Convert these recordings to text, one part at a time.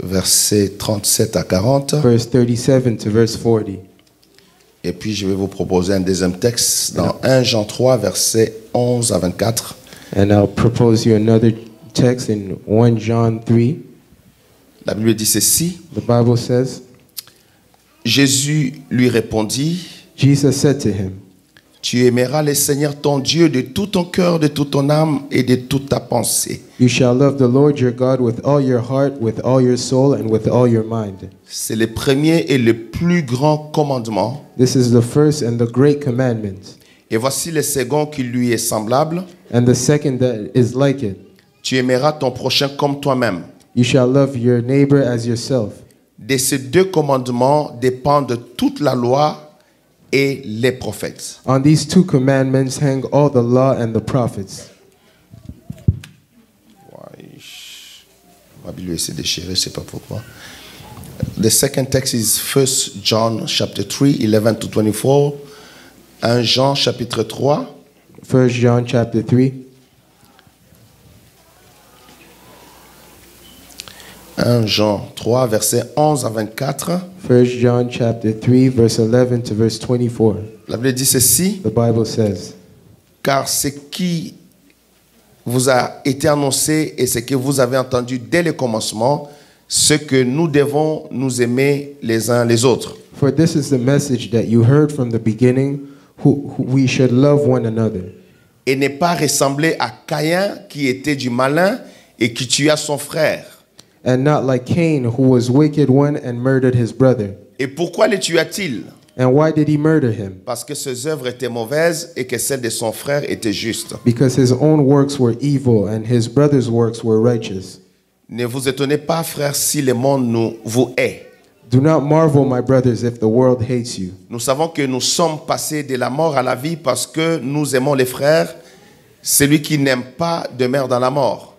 versets 37 à 40. verse 37 to verse 40. Et puis je vais vous proposer un deuxième texte dans 1 Jean 3, versets 11 à 24. And I'll propose you another text in 1 John 3. La Bible dit ceci. The Bible says, Jésus lui répondit, Jesus said to him, tu aimeras le Seigneur ton Dieu de tout ton cœur, de toute ton âme et de toute ta pensée. You shall love the Lord your God with all your heart, with all your soul, and with all your mind. C'est le premier et le plus grand commandement. This is the first and the great commandment. Et voici le second qui lui est semblable. And the second that is like it. Tu aimeras ton prochain comme toi-même. You shall love your neighbor as yourself. De ces deux commandements dépendent toute la loi et les prophètes. On these two commandments hang all the law and the prophets. Ma Bible s'est déchirée, je ne sais pas pourquoi. The second text is 1 John chapter 3, 11 to 24. 1 Jean chapitre 3. 1 John chapter 3. 1 Jean 3, versets 11 à 24. 1 John chapter 3, verse 11 to verse 24. La Bible dit ceci. The Bible says, Car ce qui vous a été annoncé et ce que vous avez entendu dès le commencement, ce que nous devons nous aimer les uns les autres. For this is the message that you heard from the beginning, who we should love one another. Et ne pas ressembler à Caïn qui était du malin et qui tua son frère. And not like Cain, who was wicked one and murdered his brother. Et pourquoi le tua-t-il? And why did he murder him? Parce que ses œuvres étaient mauvaises et que celles de son frère étaient justes. Because his own works were evil and his brother's works were righteous. Ne vous étonnez pas, frères, si le monde vous hait. Do not marvel, my brothers, if the world hates you. Nous savons que nous sommes passés de la mort à la vie parce que nous aimons les frères. Celui qui n'aime pas demeure dans la mort.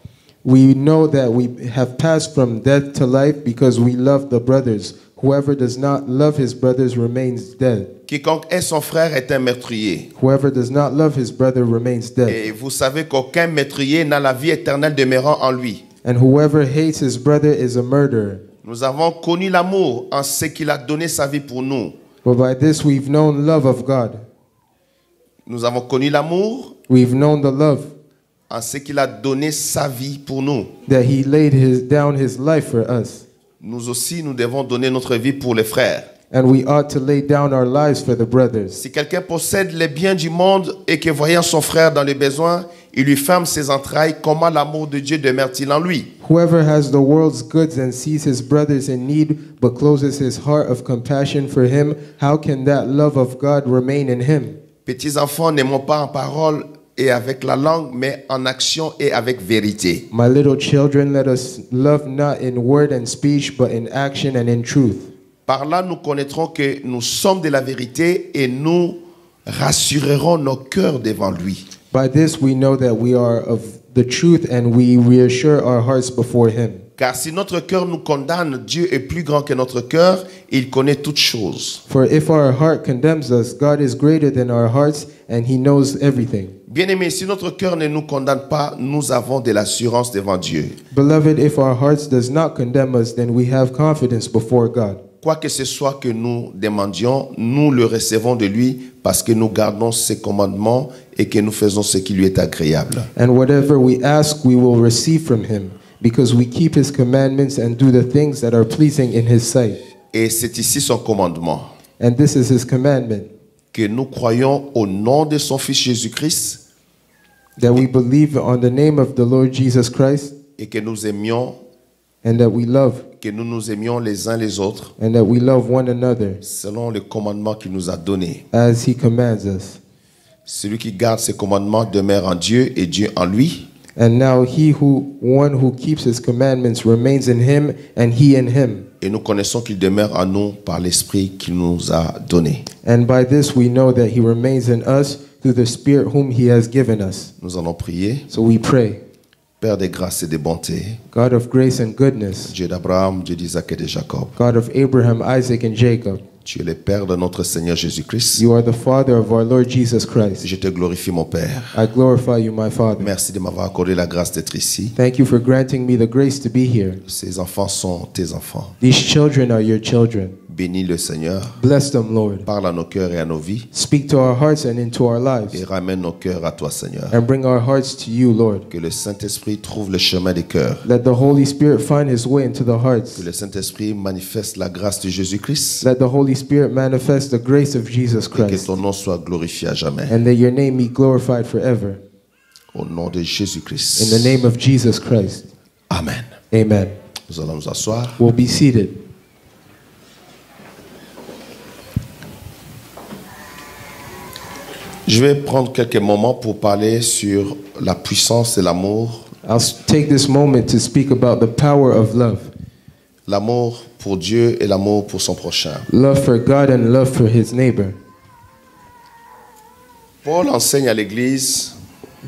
We know that we have passed from death to life because we love the brothers. Whoever does not love his brothers remains dead. Quiconque hait son frère est un meurtrier. Whoever does not love his brother remains dead. Et vous savez qu'aucun meurtrier n'a la vie éternelle demeurant en lui. And whoever hates his brother is a murderer. Nous avons connu l'amour en ce qu'il a donné sa vie pour nous. But by this we've known love of God. Nous avons connu l'amour We've known the love en ce qu'il a donné sa vie pour nous. that he laid down his life for us. Nous aussi, nous devons donner notre vie pour les frères. And we ought to lay down our lives for the brothers. Si quelqu'un possède les biens du monde et que voyant son frère dans le besoin, il lui ferme ses entrailles, comment l'amour de Dieu demeure-t-il en lui? Whoever has the world's goods and sees his brothers in need but closes his heart of compassion for him, how can that love of God remain in him? Petits enfants, n'aimons pas en parole et avec la langue, mais en action et avec vérité. My little children, let us love not in word and speech, but in action and in truth. Par là, nous connaîtrons que nous sommes de la vérité et nous rassurerons nos cœurs devant lui. By this we know that we are of the truth and we reassure our hearts before him. Car si notre cœur nous condamne, Dieu est plus grand que notre cœur, il connaît toutes choses. For if our heart condemns us, God is greater than our hearts and he knows everything. Bien-aimés, si notre cœur ne nous condamne pas, nous avons de l'assurance devant Dieu. Beloved, if our hearts does not condemn us, then we have confidence before God. Quoi que ce soit que nous demandions, nous le recevons de lui parce que nous gardons ses commandements et que nous faisons ce qui lui est agréable. And whatever we ask, we will receive from him, because we keep his commandments and do the things that are pleasing in his sight. Et c'est ici son commandement, And this is his commandment, que nous croyons au nom de son Fils Jésus-Christ that we believe on the name of the Lord Jesus Christ, et que nous aimions, and that we love, que nous nous aimions les uns les autres and that we love one another selon le commandement qu'il nous a donné. as he commands us. Celui qui garde ses commandements demeure en Dieu et Dieu en lui. And now one who keeps his commandments remains in him and he in him. Et nous connaissons qu'il demeure en nous par l'Esprit qu'il nous a donné. And by this we know that he remains in us through the Spirit whom he has given us. Nous allons prier. So we pray, Père de grâce et de bonté, God of grace and goodness, Dieu d'Abraham, Dieu d'Isaac et de Jacob, God of Abraham, Isaac, and Jacob, Tu es le Père de notre Seigneur Jésus-Christ. You are the Father of our Lord Jesus Christ. Je te glorifie, mon Père. I glorify you, my Father. Merci de m'avoir accordé la grâce d'être ici. Thank you for granting me the grace to be here. Ces enfants sont tes enfants. These children are your children. Bénis le Seigneur. Bless them, Lord. Parle à nos cœurs et à nos vies. Speak to our hearts and into our Et lives. ramène nos cœurs à toi, Seigneur. And bring our hearts to you, Lord. Que le Saint-Esprit trouve le chemin des cœurs. Let the Holy Spirit find his way into the Que hearts. le Saint-Esprit manifeste la grâce de Jésus-Christ. Let the Holy Spirit manifest the grace of Jesus Et que Christ. ton nom soit glorifié à jamais. And that your name be glorified forever. Au nom de Jésus-Christ. In the name of Jesus Christ. Amen. Amen. Nous allons nous asseoir. We'll be seated. Je vais prendre quelques moments pour parler sur la puissance et l'amour. I'll take this moment to speak about the power of love. L'amour pour Dieu et l'amour pour son prochain. Love for God and love for his neighbor. Paul enseigne à l'Église,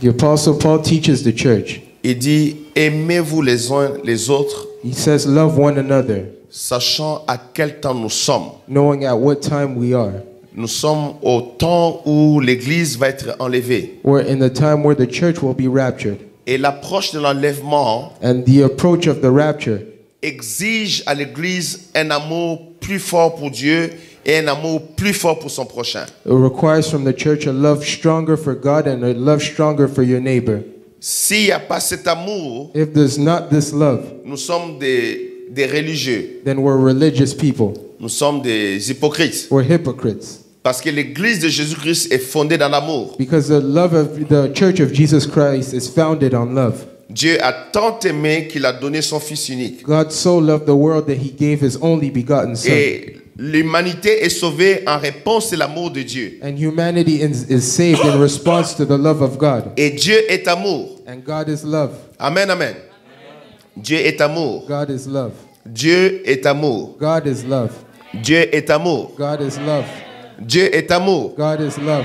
The Apostle Paul teaches the church. il dit, aimez-vous les uns les autres, He says, love one another, sachant à quel temps nous sommes. knowing at what time we are. Nous sommes au temps où l'Église va être enlevée. We're in the time where the church will be raptured. Et l'approche de l'enlèvement And the approach of the rapture exige à l'Église un amour plus fort pour Dieu et un amour plus fort pour son prochain. it requires from the church a love stronger for God and a love stronger for your neighbor. S'il n'y a pas cet amour, If there's not this love, nous sommes des religieux. then we're religious people. Nous sommes des hypocrites. We're hypocrites. Parce que l'Église de Jésus-Christ est fondée dans l'amour. Because the church of Jesus Christ is founded on love. Dieu a tant aimé qu'il a donné son Fils unique. God so loved the world that he gave his only begotten Son. Et l'humanité est sauvée en réponse à l'amour de Dieu. And humanity is saved in response to the love of God. Et Dieu est amour. And God is love. Amen, amen. Dieu est amour. God is love. Dieu est amour. God is love. Dieu est amour. God is love. Dieu est amour. God is love.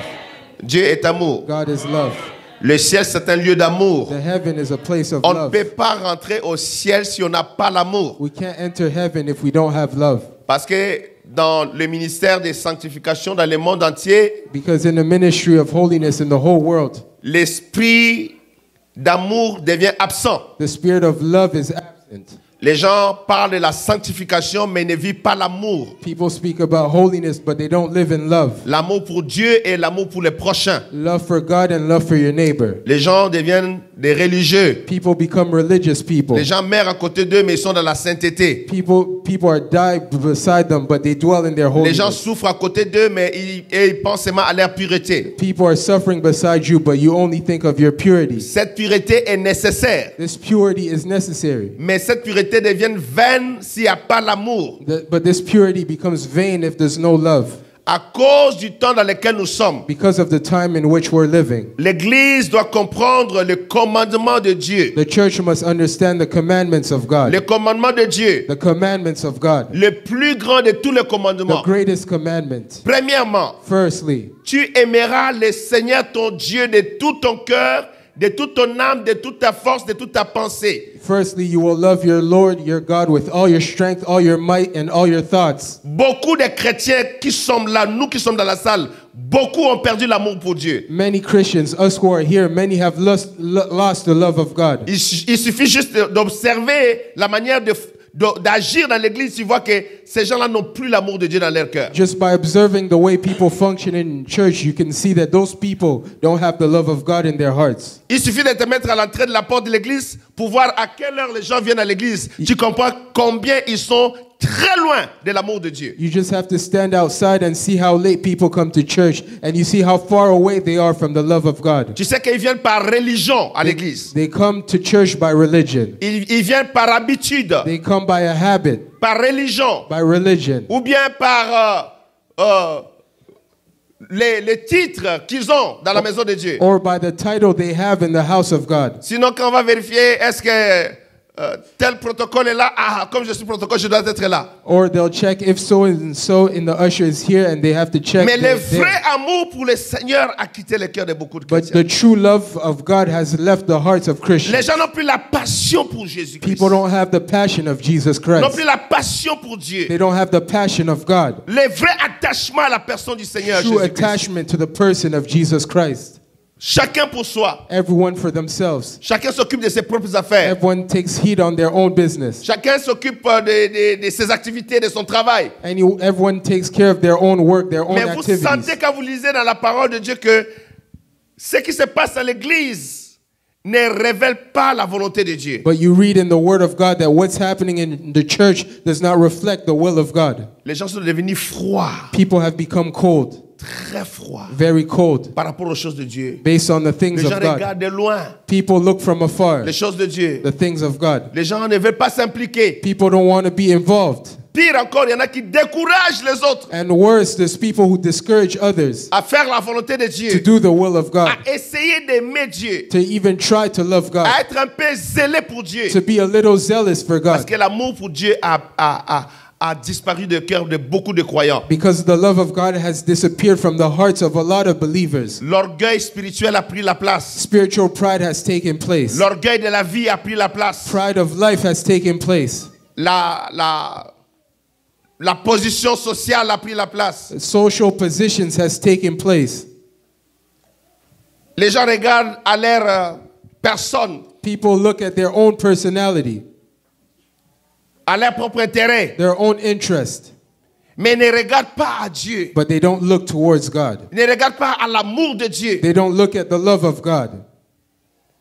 Dieu est amour. God is love. Le ciel, c'est un lieu d'amour. The heaven is a place of On ne love. peut pas rentrer au ciel si on n'a pas l'amour. We can't enter heaven if we don't have love. Parce que dans le ministère de sanctification dans le monde entier, Because in the ministry of holiness in the whole world, l'esprit d'amour devient absent. the spirit of love is absent. Les gens parlent de la sanctification mais ne vivent pas l'amour. People speak about holiness, but they don't live in love. L'amour pour Dieu et l'amour pour les prochains. Love for God and love for your neighbor. Les gens deviennent des religieux. People become religious people. Les gens meurent à côté d'eux mais ils sont dans la sainteté. People are died beside them, but they dwell in their Les gens holiness. souffrent à côté d'eux mais ils pensent seulement à leur pureté. People are suffering beside you, but you only think of your purity. Cette pureté est nécessaire. This purity is necessary. Mais cette pureté devient vaine s'il n'y a pas l'amour. But this purity becomes vain if there's no love. À cause du temps dans lequel nous sommes, Because of the time in which we're living. l'Église doit comprendre le commandement de Dieu. The church must understand the commandments of God. Le commandement de Dieu, The commandments of God. le plus grand de tous les The commandements. greatest commandment. Premièrement, Firstly, tu aimeras le Seigneur ton Dieu de tout ton cœur, de toute ton âme, de toute ta force, de toute ta pensée. you will love your Lord, your God, with all your strength, all your might, and all your thoughts. Beaucoup de chrétiens qui sommes là, nous qui sommes dans la salle, beaucoup ont perdu l'amour pour Dieu. Many Christians, us who are here, many have lost the love of God. Il suffit juste d'observer la manière d'agir dans l'église, tu vois que ces gens-là n'ont plus l'amour de Dieu dans leur cœur. Just by observing the way people function in church, you can see that those people don't have the love of God in their hearts. Il suffit de te mettre à l'entrée de la porte de l'église pour voir à quelle heure les gens viennent à l'église. Tu comprends combien ils sont très loin de l'amour de Dieu. You just have to stand outside and see how late people come to church, and you see how far away they are from the love of God. Tu sais qu'ils viennent par religion à l'église. They come to church by religion. Ils viennent par habitude, They come by a habit, par religion, by religion, ou bien par les titres qu'ils ont dans la maison de Dieu. or by the title they have in the house of God. Sinon, quand on va vérifier, est-ce que tel protocole est là, comme je suis protocole, je dois être là. Or they'll check if so and so in the usher is here and they have to check. Mais le they're vrai there. amour pour le Seigneur a quitté le cœur de beaucoup de But chrétiens. the true love of God has left the hearts of Les Christians. gens n'ont plus la passion pour Jésus-Christ. People don't have the passion of Jesus N'ont Christ. plus la passion pour Dieu. They don't have the passion of God. Le vrai attachement à la personne du Seigneur True Jésus-Christ. attachment to the person of Jesus Christ. Chacun pour soi. Everyone for themselves. Chacun s'occupe de ses propres affaires. Everyone takes heed on their own business. Chacun s'occupe de ses activités, de son travail. Everyone takes care of their own work, their own Mais vous activities. sentez quand vous lisez dans la parole de Dieu que ce qui se passe à l'église ne révèle pas la volonté de Dieu. But you read in the Word of God that what's happening in the church does not reflect the will of God. Les gens sont devenus froids, People have become cold, très froids very cold, par rapport aux choses de Dieu. based on the things Les gens of God. regardent de loin People look from afar, les choses de Dieu. the things of God. Les gens ne veulent pas s'impliquer. People don't want to be involved. Pire encore, il y en a qui découragent les autres And worse, there's people who discourage others à faire la volonté de to Dieu, do the will of God, à essayer d'aimer Dieu, to even try to love God, à être un peu zélé pour Dieu. to be a little zealous for Parce God. que l'amour pour Dieu a disparu du cœur de beaucoup de croyants. Because the love of God has disappeared from the hearts of a lot of believers. L'orgueil spirituel a pris la place. Spiritual pride has taken place. L'orgueil de la vie a pris la place. Pride of life has taken place. La position sociale a pris la place. Social positions has taken place. Les gens regardent à leur personne, People look at their own personality, à leur propre intérêt, their own interest, mais ne regardent pas à Dieu. but they don't look towards God. Ne regardent pas à l'amour de Dieu. They don't look at the love of God.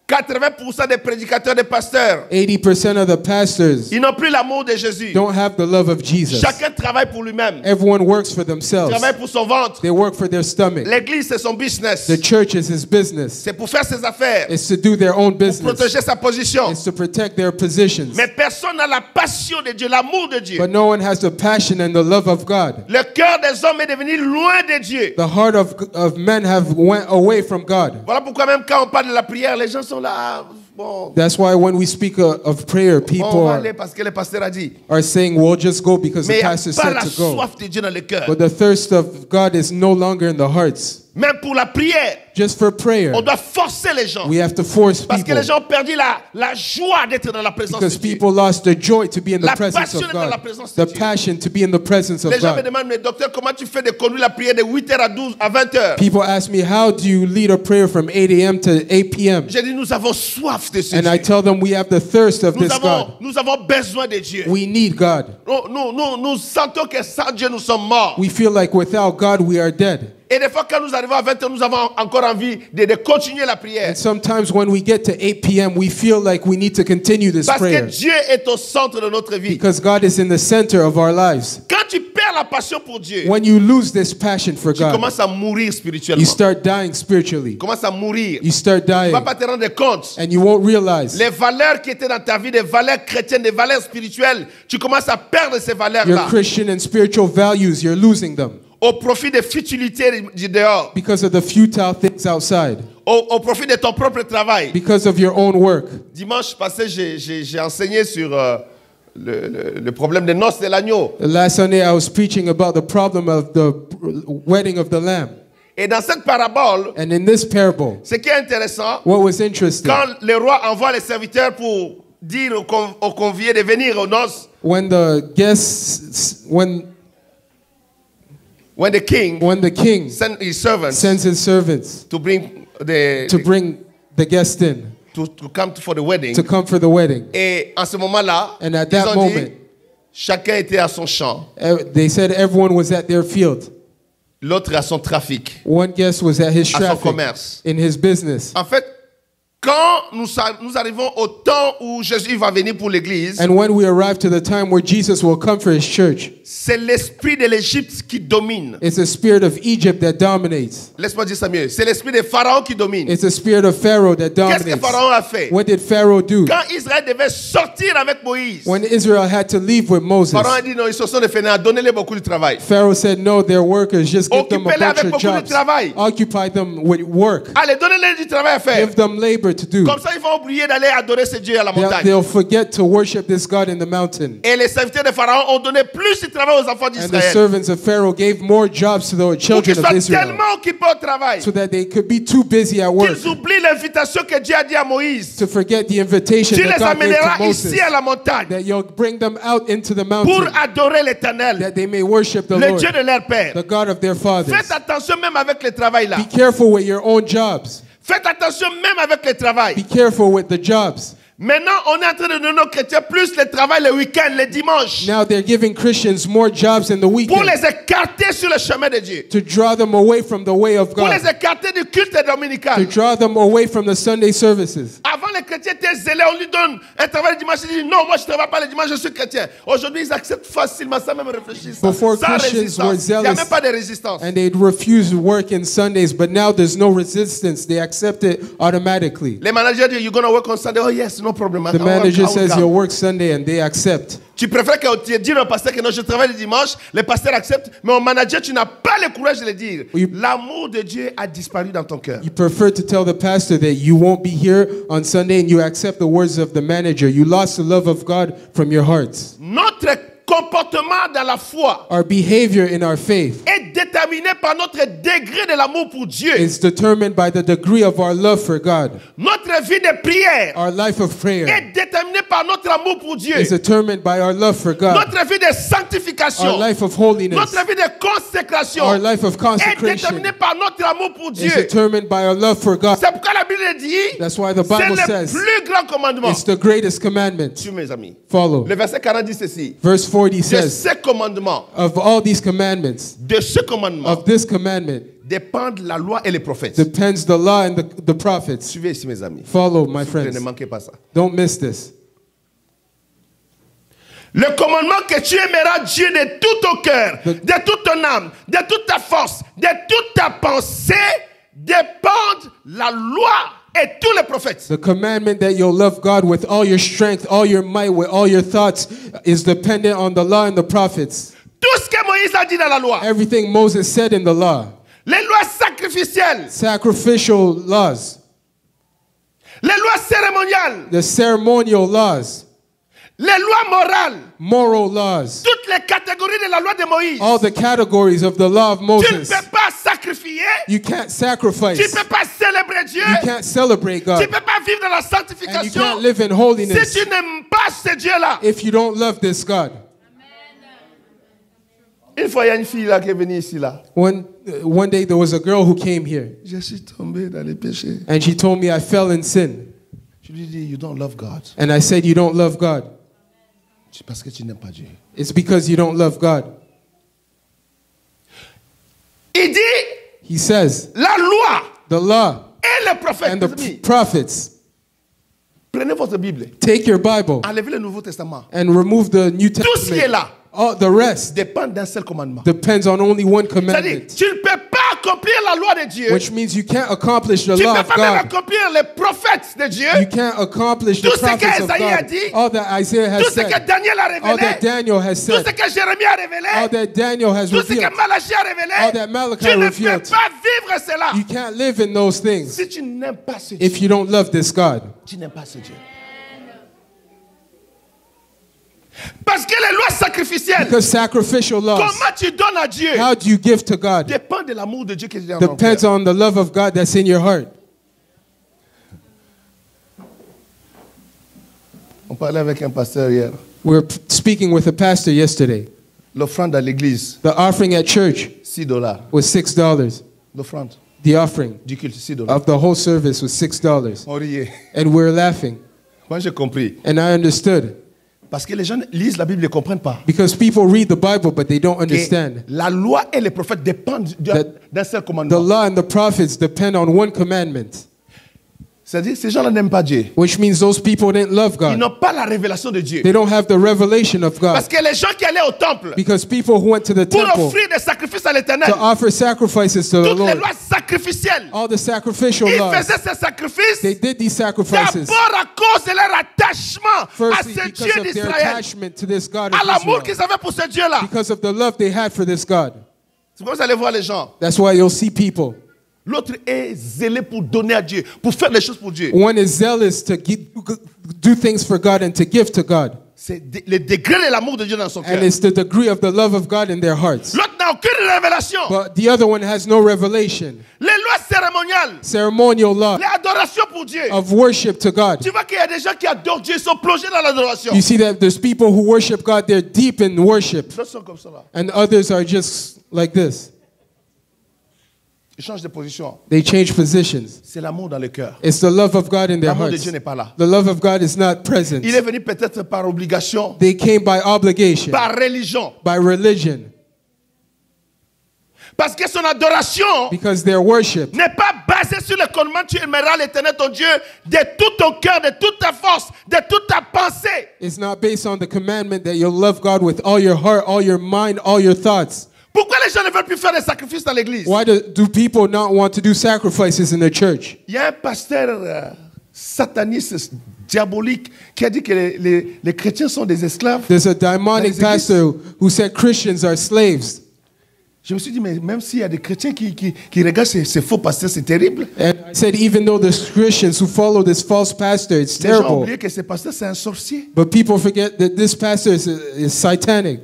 80% des prédicateurs, des pasteurs, 80% of the pastors ils n'ont plus l'amour de Jésus. don't have the love of Jesus. Chacun travaille pour lui-même. Everyone works for themselves. Travaille pour son ventre. They work for their stomach. L'église, c'est son business. The church is his business. C'est pour faire ses affaires, It's to do their own pour business. protéger sa position. It's to protect their positions. Mais personne n'a la passion de Dieu, l'amour de Dieu. But no one has the passion and the love of God. Le cœur des hommes est devenu loin de Dieu. The heart of men have went away from God. Voilà pourquoi même quand on parle de la prière, les gens sont là. Bon, That's why when we speak of prayer, on people va aller parce que le pasteur a dit. are saying, well, just go because Mais the il n'y a pastor pas said la to go. soif de Dieu dans le cœur. But the thirst of God is no longer in the hearts. Même pour la prière, Just for prayer, on doit forcer les gens. we have to force Parce que people les gens ont perdu la joie d'être dans la présence de because Dieu. people lost the joy to be in the La presence passion of d'être dans la God, présence de the Dieu. passion to be in the presence of Les gens me God. demandent, mais docteur, comment tu fais de conduire la prière de 8h à 12 à 20h? People ask me, how do you lead a prayer from 8 a.m. to 8 p.m.? J'ai dit, nous avons soif de ce And I Dieu. tell them we have the thirst of this God. Nous avons besoin de Dieu. We need God. Nous sentons que sans Dieu, nous sommes morts. We feel like without God we are dead. Et des fois, quand nous arrivons à 20h, nous avons encore envie de continuer la prière. And sometimes when we get to 8 p.m., we feel like we need to continue this Parce que prayer Dieu est au centre de notre vie. because God is in the center of our lives. Quand tu perds la passion pour Dieu, When you lose this passion for tu God, commences à mourir spirituellement. you start dying spiritually. Tu commences à mourir. You start Tu ne dying vas pas te rendre compte. and you won't realize Les valeurs qui étaient dans ta vie, des valeurs chrétiennes, des valeurs spirituelles, tu commences à perdre ces your valeurs-là Christian and spiritual values, you're losing them au profit des futilités du dehors, because of the futile things outside, au profit de ton propre travail. because of your own work. Dimanche passé, j'ai enseigné sur le problème des noces de l'agneau. Last Sunday, I was preaching about the problem of the wedding of the Lamb. Et dans cette parabole, And in this parable, ce qui est intéressant, what was interesting, quand le roi envoie les serviteurs pour dire aux conviés de venir aux noces, when the guests, when the king sent his servants sends his servants to bring to bring the guest in to come for the wedding. to come for the wedding. Et en ce moment-là, And at ils that ont dit, moment, chacun était à son champ, they said everyone was at their field. l'autre à son trafic, One guest was at his à son traffic, commerce. in his business. En fait, quand nous arrivons au temps où Jésus va venir pour l'église, And when we arrive to the time where Jesus will come for his church, c'est l'esprit de l'Égypte qui domine. it's the spirit of Egypt that dominates. Laisse-moi dire ça mieux. C'est l'esprit de Pharaon qui domine. It's the spirit of Pharaoh that Qu'est-ce que dominates. Pharaon a fait? What did Pharaoh do? Quand Israël devait sortir avec Moïse, When Israel had to leave with Moses, Pharaon a dit non, ils se sont des fainéants, donnez-les beaucoup de travail. Pharaoh said, no, they're workers, just give them a Occupez-les bunch avec of beaucoup de jobs. travail. Occupy them with work. Allez, donnez-les du travail à faire. Give them labor labor to do. Comme ça, ils vont oublier d'aller adorer ce Dieu à la montagne. They'll forget to worship this God in the mountain. Et les serviteurs de Pharaon ont donné plus de travail aux enfants And the d'Israël. servants of Pharaoh gave more jobs to the Pour qu'ils children soient of Israel, tellement occupés au travail so that they could be too busy at work qu'ils oublient l'invitation que Dieu a dit à Moïse. to forget the invitation Tu that les God gave amèneras to Moses, ici à la montagne that you'll bring them out into the pour mountain, adorer l'Éternel, that they may worship the le Lord, Dieu de leur père. the God of their fathers. Faites attention même avec le travail là. Be careful with your own jobs. Faites attention même avec le travail. Be careful with the jobs. Maintenant, on est en train de donner aux chrétiens plus le travail le week-end, le dimanche, Now they're giving Christians more jobs in the pour weekend les écarter sur le chemin de Dieu, to draw them away from the way of pour God, les écarter du culte to dominical. draw them away from the Sunday services. Avant, les chrétiens étaient zélés, on lui donne un travail le dimanche, il dit non, moi je ne travaille pas le dimanche, je suis chrétien. Aujourd'hui, ils acceptent facilement, sans même réfléchir, Before sans Christians were résistance. Il n'y a zealous même pas de résistance. and they'd refuse to work in Sundays, but now there's no resistance. They accept it automatically. Les managers disent, you're going to work on Sunday? Oh yes, no problem. The manager says you'll work Sunday and they accept. Tu préfères que tu dises au pasteur que non, je travaille le dimanche, le pasteur accepte, mais au manager, tu n'as pas le courage de le dire. Oui. L'amour de Dieu a disparu dans ton cœur. You prefer to tell the pastor that you won't be here on Sunday and you accept the words of the manager. You lost the love of God from your hearts. Notre comportement dans la foi Our behavior in our faith est déterminé par notre degré de l'amour pour Dieu. is determined by the degree of our love for God. Notre vie de prière Our life of prayer est déterminée par notre amour pour Dieu. is determined by our love for God. Notre vie de Our sanctification, life of holiness, notre vie de consécration our life of est consecration déterminée par notre amour pour is Dieu. determined by our love for God. C'est pourquoi la Bible dit, That's why the c'est Bible le says plus grand commandement. it's the greatest commandment. Dieu, mes amis. Follow. Le verset 40 dit ceci. Verse 40 De says, ce commandement, of all these commandments, de ce commandement, of this commandment, dépendent la loi et les prophètes. depends the law and the prophets. Suivez ici, mes amis. Follow, my Ne friends. manquez pas ça. Don't miss this. Le commandement que tu aimeras Dieu de tout ton cœur, de toute ton âme, de toute ta force, de toute ta pensée, dépendent la loi et tous les prophètes. The commandment that you'll love God with all your strength, all your might, with all your thoughts is dependent on the law and the prophets. Tout ce que Moïse a dit dans la loi, Everything Moses said in the law, les lois sacrificielles, sacrificial laws, les lois cérémoniales, the ceremonial laws, les lois morales, moral laws, toutes les catégories de la loi de Moïse. all the categories of the law of Tu ne Moses. peux pas sacrifier, You can't tu sacrifice. ne peux pas célébrer Dieu, You can't celebrate tu ne God. peux pas vivre dans la And you sanctification can't live in si holiness tu n'aimes pas ce Dieu-là. if you don't love this God. Une fois, il y a une fille là qui est venue ici là. One day there was a girl who came here Je suis tombé dans les péchés. and she told me I fell in sin. Je lui dis, you don't love God. And I said, you don't love God. C'est parce que tu n'aimes pas Dieu. It's because you don't love God. Il dit, He says, la loi the law et les prophètes. and mes the amis, prophets. prenez votre Bible, Take your Bible enlevez le Nouveau Testament. and remove the New Tout ce qui est Testament. là All the rest dépend d'un seul commandement. depends on only one C'est-à-dire, commandment, tu ne peux pas accomplir la loi de Dieu. which means you can't accomplish the Tu ne law peux of pas même God. accomplir les prophètes de Dieu. You can't accomplish the Tout ce que prophets of Isaïe a God. dit, All that Isaiah Tout has ce que said, Daniel a all that révélé. Daniel has Tout ce said, que Jérémie a révélé. all that Daniel has Tout ce que revealed. Malachie a révélé. All that Malachi Tu ne peux revealed. pas vivre cela. You can't live in those things Si tu n'aimes pas ce Dieu, if you don't love this God. tu n'aimes pas ce Dieu. Parce que les lois sacrificielles, Because sacrificial laws, comment tu donnes à Dieu, how do you give to God, dépend de l'amour de Dieu qui est dans ton depends cœur. on the love of God that's in your heart. On parlait avec un pasteur hier. We were speaking with a pastor yesterday. L'offrande à l'église, The offering at church $6. was $6. L'offrande The offering du culte, $6. of the whole service was $6. On riait. And we were laughing. Moi, j'ai compris. And I understood. Parce que les gens lisent la Bible et ne comprennent pas. Because people read the Bible, but they don't Que understand. la loi et les prophètes dépendent d'un seul The commandement. law and the prophets depend on one commandment, C'est-à-dire, ces gens-là n'aiment pas Dieu. which means those people didn't love Ils God. n'ont pas la révélation de Dieu. They don't have the revelation of Parce God. que les gens qui allaient au temple Because people who went to the pour temple offrir des sacrifices à l'éternel, to offer sacrifices to the toutes les Lord, lois sacrificielles, all the sacrificial ils laws, faisaient ces sacrifices they did these sacrifices d'abord à cause de leur attachement à firstly ce because Dieu of their d'Israël, attachment to this God à of l'amour Israel, qu'ils avaient pour ce Dieu-là. because of the love they had for this God. C'est comme vous allez voir les gens. That's why you'll see people. L'autre est zélé pour donner à Dieu, pour faire les choses pour Dieu. One is zealous to do things for God and to give to God. C'est le degré de l'amour de Dieu dans son cœur. And it's the degree of the love of God in their hearts. L'autre n'a aucune révélation. But the other one has no revelation. Les lois cérémoniales, Ceremonial law l'adoration pour Dieu. of worship to God. Tu vois qu'il y a des gens qui adorent Dieu, ils sont plongés dans l'adoration. You see that there's people who worship God, they're deep in worship. D'autres sont comme ça là. And others are just like this. Ils changent de position. They change positions. C'est l'amour dans le cœur. It's the love of God in their L'amour de hearts. Dieu n'est pas là. The love of God is not present. Il est venu peut-être par obligation, They came by obligation, par religion. by religion, Parce que son adoration because their worship n'est pas basée sur le commandement tu aimeras l'éternel ton Dieu de tout ton cœur, de toute ta force, de toute ta pensée. is not based on the commandment that you'll love God with all your heart, all your mind, all your thoughts. Pourquoi les gens ne veulent plus faire des sacrifices dans l'église? Why do people not want to do sacrifices in the church? Il y a un pasteur sataniste, diabolique, qui a dit que les chrétiens sont des esclaves. There's a demonic Dans les églises. pastor who said Christians are slaves. Je me suis dit, mais même s'il y a des chrétiens qui regardent ces faux pasteurs, c'est terrible. And I said, even though there's Christians who follow this false pastor, it's Les gens ont terrible. oublié que ce pasteur, c'est un sorcier. But people forget that this pastor is satanic.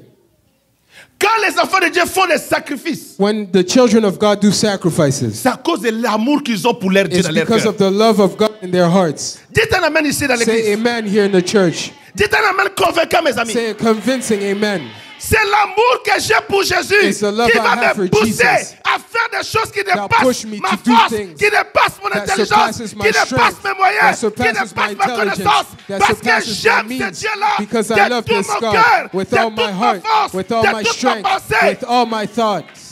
Quand les enfants de Dieu font des sacrifices, When the children of God do sacrifices, c'est à cause de l'amour qu'ils ont pour leur Dieu it's dans leur because cœur. of the love of God in their hearts. Dites un amen ici dans Say l'église. amen here in the church. Dites un amen convaincant, mes amis. Say a convincing amen. C'est l'amour que j'ai pour Jésus It's the love qui I va have me for pousser Jesus à faire des choses qui that push dépassent me ma to do force, things qui dépassent mon that intelligence, surpasses qui my dépassent strength, mes moyens, that qui surpasses my dépassent ma intelligence, connaissance. that Parce que surpasses my j'aime ce means, Dieu-là because I de love tout this mon God cœur, with de all toute my ma heart, force, with all de my toute ma strength, pensée. with all my thoughts.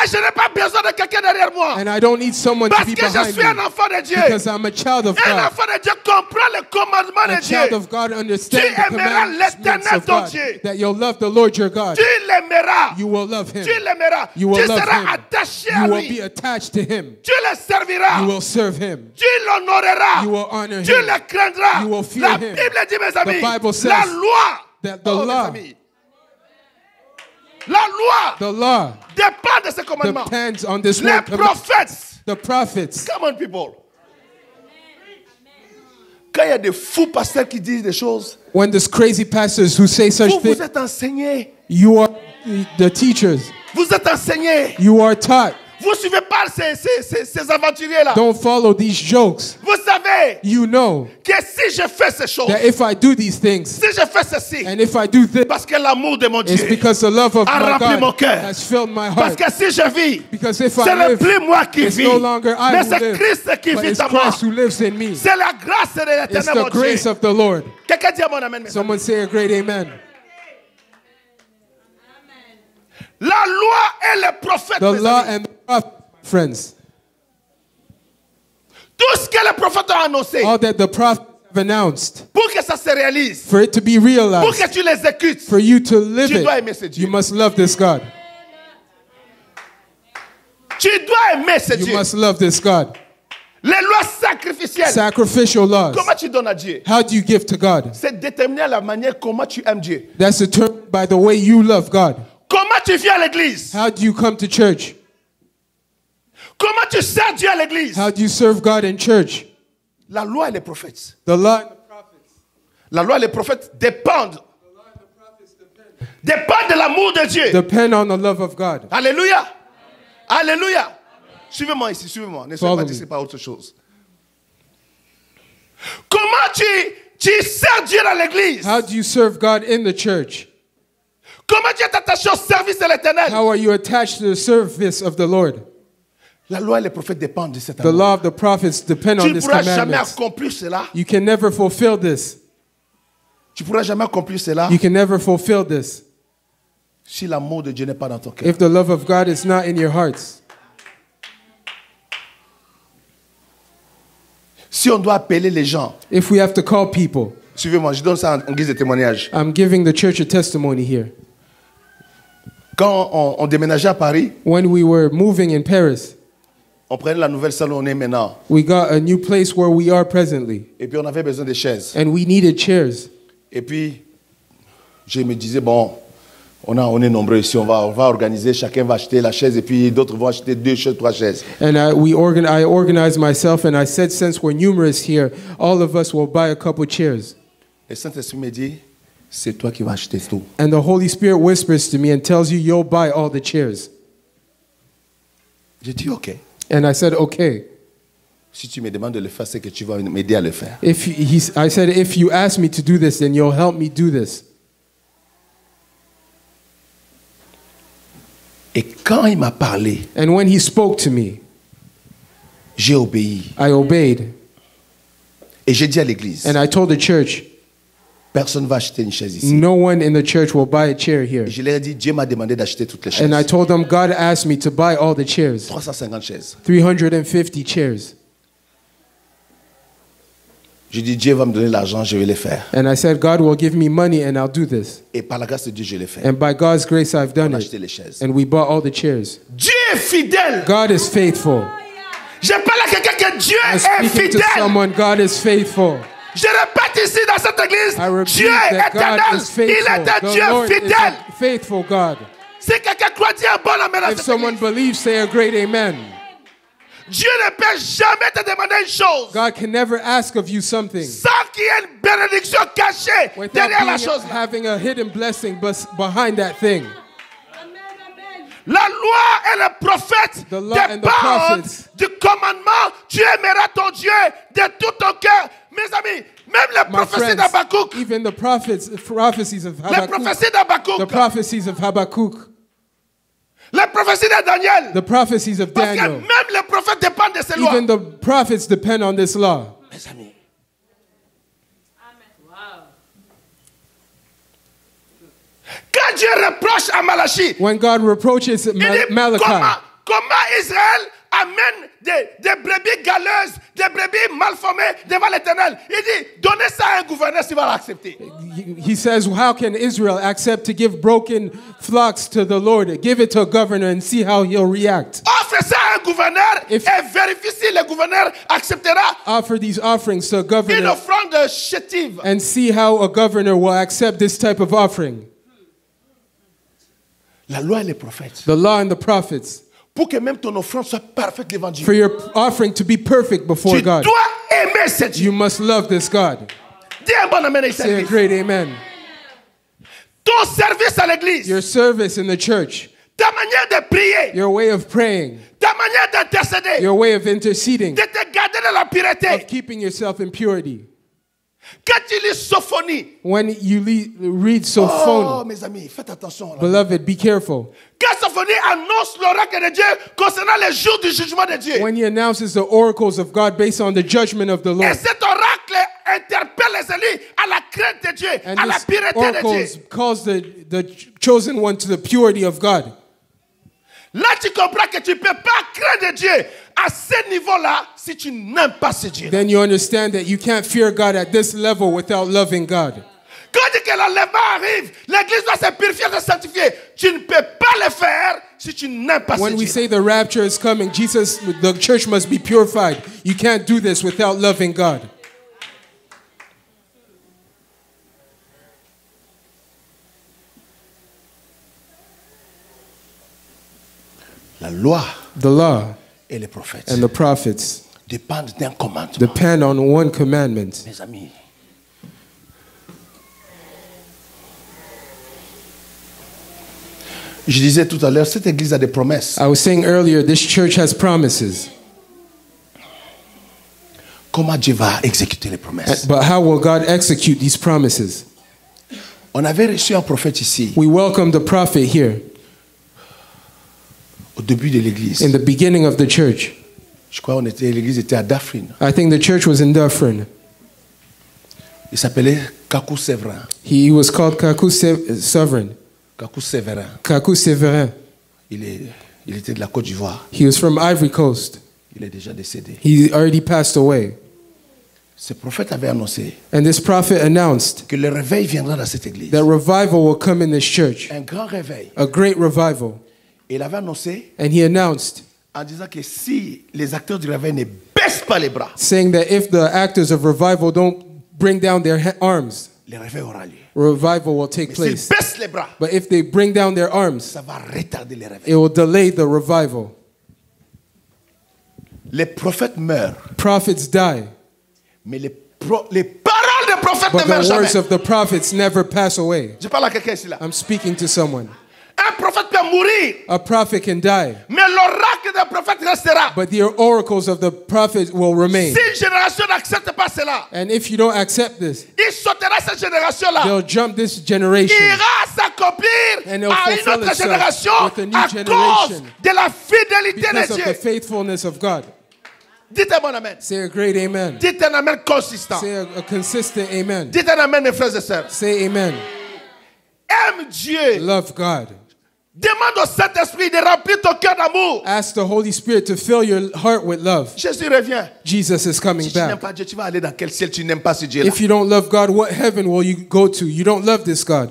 Et je n'ai pas besoin de quelqu'un derrière moi. And I don't need someone to Parce be que je behind suis un me enfant de Dieu. because I'm a child of Un God. enfant de Dieu comprend le commandement A de child Dieu. of God Tu understands the aimeras commandments l'éternel of ton God, Dieu. that you'll love the Lord your God. Tu l'aimeras. You will love him. Tu l'aimeras. You will Tu love seras him. attaché à You will be lui. attached to him. Tu le serviras. You will serve him. Tu l'honoreras. You will honor Tu him. le craindras. You will fear La him. Bible dit, mes amis, Bible says la loi, that the oh, mes law- amis, la loi The law dépend de ce commandement. depends on this Les one command. prophètes, The prophets. come on people. Quand il y a des fous pasteurs qui disent des choses, When there's crazy pastors who say such vous things, êtes enseignés. you are the teachers. Vous êtes enseignés. You are taught. Vous ne suivez pas ces aventuriers-là. Don't follow these jokes. Vous savez You know que si je fais ces choses, that if I do these things si je fais ceci, and if I do this, parce que l'amour de mon it's Dieu because the love of a my rempli mon God cœur. has filled my Parce heart. que si je vis, Because if ce I n'est live, plus moi qui it's vis, no longer I mais who c'est live, Christ qui but vit it's en moi. Christ who lives in me. C'est la grâce de It's l'éternel the mon grace Dieu. of the Lord. Quelqu'un dit à mon amen. Someone say a great amen. La loi et les prophètes, The mes law amis. and the prophets, friends. Tout ce que les prophètes ont annoncé, All that the prophets have announced, pour que ça se réalise, for it to be pour realized, que tu les écoutes, for you to live tu dois aimer it, ce Dieu. you must love this God. Tu dois aimer ce You Dieu. must love this God. Les lois sacrificielles, Sacrificial laws. comment tu donnes à Dieu? How do you give to God? C'est déterminé à la manière comment tu aimes Dieu. That's determined by the way you love God. Comment tu viens à l'église? How do you come to church? Comment tu sers Dieu à l'église? How do you serve God in church? La loi et les prophètes. The law and the prophets. La loi et les prophètes dépendent de l'amour de Dieu. Depend on the love of God. Alléluia. Alléluia. Suivez-moi ici, suivez-moi. Ne soyez Follow pas me. distraits par autre chose. Comment tu sers Dieu dans l'église? How do you serve God in the church? Comment tu es attaché au service de l'éternel? How are you attached to the service of the Lord? La loi et les prophètes dépendent de cet The amour. law of the prophets depend Tu on ne this pourras jamais commandment. accomplir cela. You can never fulfill this. Tu ne pourras jamais accomplir cela You can never fulfill this si l'amour de Dieu n'est pas dans ton cœur. if the love of God is not in your hearts. Si on doit appeler les gens, If we have to call people, suivez-moi, je donne ça en guise de témoignage. I'm giving the church a testimony here. Quand on déménageait à Paris, When we were moving in Paris, on prenait la nouvelle salle où on est maintenant. we got a new place where we are presently, Et puis on avait besoin de chaises. and we needed chairs. Et puis, je me disais, bon, On est nombreux ici, on va organiser, chacun va acheter la chaise et puis d'autres vont acheter 2 chaises, 3 chaises. And I organized myself and I said, since we're numerous here, all of us will buy a couple chairs. Le Saint-Esprit me dit, c'est toi qui vas acheter tout. And the Holy Spirit whispers to me and tells you, you'll buy all the chairs. J'ai dit ok. And I said, okay. Si tu me demandes de le faire, c'est que tu vas m'aider à le faire. I said, if you ask me to do this, then you'll help me do this. Et quand il m'a parlé, And when he spoke to me, j'ai obéi. I obeyed. Et j'ai dit à l'église, And I told the church, personne ne va acheter une chaise ici. no one in the church will buy a chair here. Et je leur ai dit, Dieu m'a demandé d'acheter toutes les chaises. And I told them, God asked me to buy all the chairs, 350 chaises. 350 chairs. J'ai dit, Dieu va me donner l'argent, je vais les faire. And I said, God will give me money and I'll do this. Et par la grâce de Dieu, je l'ai fait. And by God's grace, I've On done a it. acheté les chaises. And we bought all the chairs. Dieu est fidèle. God is faithful. Je parle à quelqu'un que Dieu I'm est speaking to fidèle. someone, God is faithful. Je répète ici dans cette église, I repeat Dieu est that God éternel. is faithful. Il est un The Dieu Lord is fidèle. a faithful God. Si quelqu'un croit Dieu, bon amen dans If cette someone église. believes, say a great amen. Dieu ne peut jamais te demander une chose God can never ask of you something sans qu'il y ait une bénédiction cachée derrière la without chose. having a hidden blessing behind that thing. La loi et le prophète The law and the dépendent prophets. du commandement. Tu aimeras ton Dieu de tout ton cœur. Mes amis, même les My prophéties friends, d'Habakkuk, even the prophecies of les prophéties Habakkuk, the d'Habakkuk, prophecies of Habakkuk, les prophéties de Daniel, the prophecies of parce que Daniel, même les prophètes dépendent de ces lois. even the prophets depend on this law. Mes amis, quand Dieu reproche à Malachie, When God reproaches il dit Malachi, comment Israël amène des brebis galeuses, des brebis mal formées devant l'Éternel. Il dit, donnez ça à un gouverneur s'il va l'accepter. he says, how can Israel accept to give broken flocks to the Lord? Give it to a governor and see how he'll react. Offre ça à un gouverneur et vérifie si le gouverneur acceptera Offer these offerings to a une governor offrande chétive. and see how a governor will accept this type of offering. La loi et les prophètes. The law and the prophets. Pour que même ton offrande soit parfaite devant Dieu. For your offering to be perfect before Tu God, dois aimer ce Dieu. you must love this God. Dis un bon amen à Say a l'église. great amen. Ton service à l'église, Your service in the church, ta manière de prier, your way of praying, ta manière d'intercéder, your way of interceding, de te garder de la of pureté. keeping yourself in purity. Quand tu lis Sophonie, When you read oh Sophonie, mes amis, faites attention. Là. beloved, be careful. Quand Sophonie annonce l'oracle de Dieu concernant les jours du jugement de Dieu, When he announces the oracles of God based on the judgment of the et Lord, cet oracle interpelle les élus à la crainte de Dieu, and à la this pureté de oracles Dieu. calls the chosen one to the purity of God. Là, tu comprends que tu ne peux pas craindre Dieu à ce niveau-là si tu n'aimes pas ce Dieu. Then you understand that you can't fear God at this level without loving God. Quand on dit que l'enlèvement arrive, l'église doit se purifier, se sanctifier. Tu ne peux pas le faire si tu n'aimes pas ce When we Dieu. say the rapture is coming, the church must be purified. You can't do this without loving God. La loi The law et les prophètes and the prophets dépendent d'un commandement. depend on one commandment. Mes amis, je disais tout à l'heure, cette église a des promesses. I was saying earlier, this church has promises. Comment Dieu va exécuter les promesses? But how will God execute these promises? On avait reçu un prophète ici, We welcome the prophet here au début de l'église. in the beginning of the church. Je crois que l'église était à Dafrine. I think the church was in Dufferin. Il s'appelait Kakou Séverin. He was called Kaku Sovereign. Kakou Séverin. Kaku Severin. Il était de la Côte d'Ivoire. He was from Ivory Coast. Il est déjà décédé. He already passed away. Ce prophète avait annoncé And this prophet announced que le réveil viendra dans cette église. that revival will come in this church. Un grand réveil. A great revival. Et il avait annoncé And he announced, en disant que si les acteurs du réveil ne baissent pas les bras, saying that if the actors of revival don't bring down their arms, le réveil aura lieu. revival will take Mais s'ils place. baissent les bras, But if they bring down their arms, ça va retarder les réveils. it will delay the revival. Les prophètes meurent, Prophets die, mais les paroles des prophètes but ne meurent the jamais. words of the prophets never pass away. Je parle à quelqu'un ici là. I'm speaking to someone. Un prophète peut mourir, A prophet can die, mais l'oracle des prophètes restera. but the oracles of the prophet will remain. Si une génération n'accepte pas cela, And if you don't accept this, il sautera cette génération-là. they'll jump this generation. Ira s'accomplir And it'll à une fulfill autre itself génération with a new à cause generation de la fidélité because de of the Dieu. faithfulness of God. Dites un bon amen. Say a great amen. Dites un amen consistant. Say a consistent amen. Dites un amen, mes frères et sœurs. Say amen. Aime Dieu. Love God. Demande au Saint-Esprit de remplir ton cœur d'amour. Ask the Holy Spirit to fill your heart with love. Jésus revient. Jesus is coming Si tu n'aimes back. pas Dieu, tu vas aller dans quel ciel tu n'aimes pas ce Dieu-là? If you don't love God, what heaven will you go to? You don't love this God.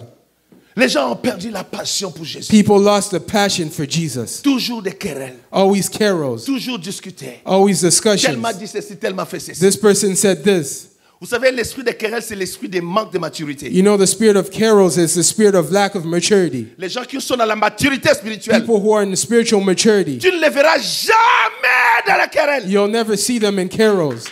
Les gens ont perdu la passion pour Jésus. People lost the passion for Jesus. Toujours des querelles. Always carols. Toujours discuter. Always Tel discussions. m'a dit ceci, tel m'a fait ceci. This person said this. Vous savez, l'esprit des querelles, c'est l'esprit des manques de maturité. You know, the spirit of carols is the spirit of lack of maturity. Les gens qui sont dans la maturité spirituelle, People who are in spiritual maturity, tu ne les verras jamais dans la querelle. you'll never see them in carols.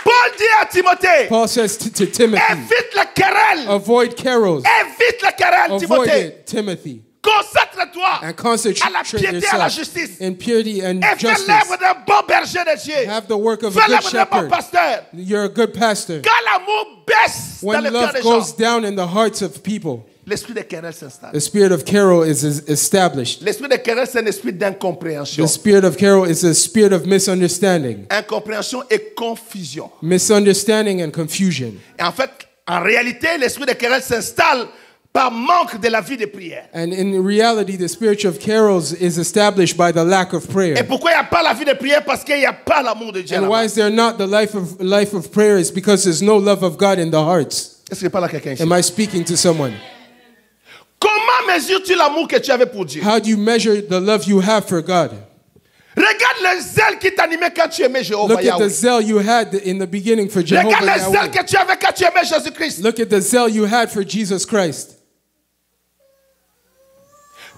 Paul dit à Timothée, Paul says to Timothy, évite la querelle. avoid carols. Évite la querelle, Avoid Timothée. it, Timothy. Consacre-toi And à la concentrate piété, à la yourself justice. in purity and Et fais justice. l'œuvre d'un bon berger de Dieu. Have the work of a Fais good l'œuvre d'un bon shepherd. pasteur. You're a good pastor. Quand l'amour baisse dans When le cœur love des goes gens, down in the hearts of people, l'esprit de querelle s'installe. the spirit of carol is established. L'esprit de querelle, c'est un esprit d'incompréhension. The spirit of carol is a spirit of misunderstanding, Incompréhension et confusion. misunderstanding and confusion. Et en fait, en réalité, l'esprit de querelle s'installe par manque de la vie de prière. And in reality, the spirit of carols is established by the lack of Et prayer. pourquoi il n'y a pas la vie de prière? Parce qu'il n'y a pas l'amour de Dieu. And là-bas. why is there not the life of prayer? Is because there's no love of God in the hearts. Est-ce que je parle à quelqu'un ici? Am I speaking to someone? Comment mesures-tu l'amour que tu avais pour Dieu? How do you measure the love you have for God? Regarde le zèle qui t'animait quand tu aimais Jéhovah Look at the Yahweh. zeal you had in the beginning for Jehovah Regarde le zèle Yahweh. que tu avais quand tu aimais Jésus-Christ. Look at the zeal you had for Jesus Christ.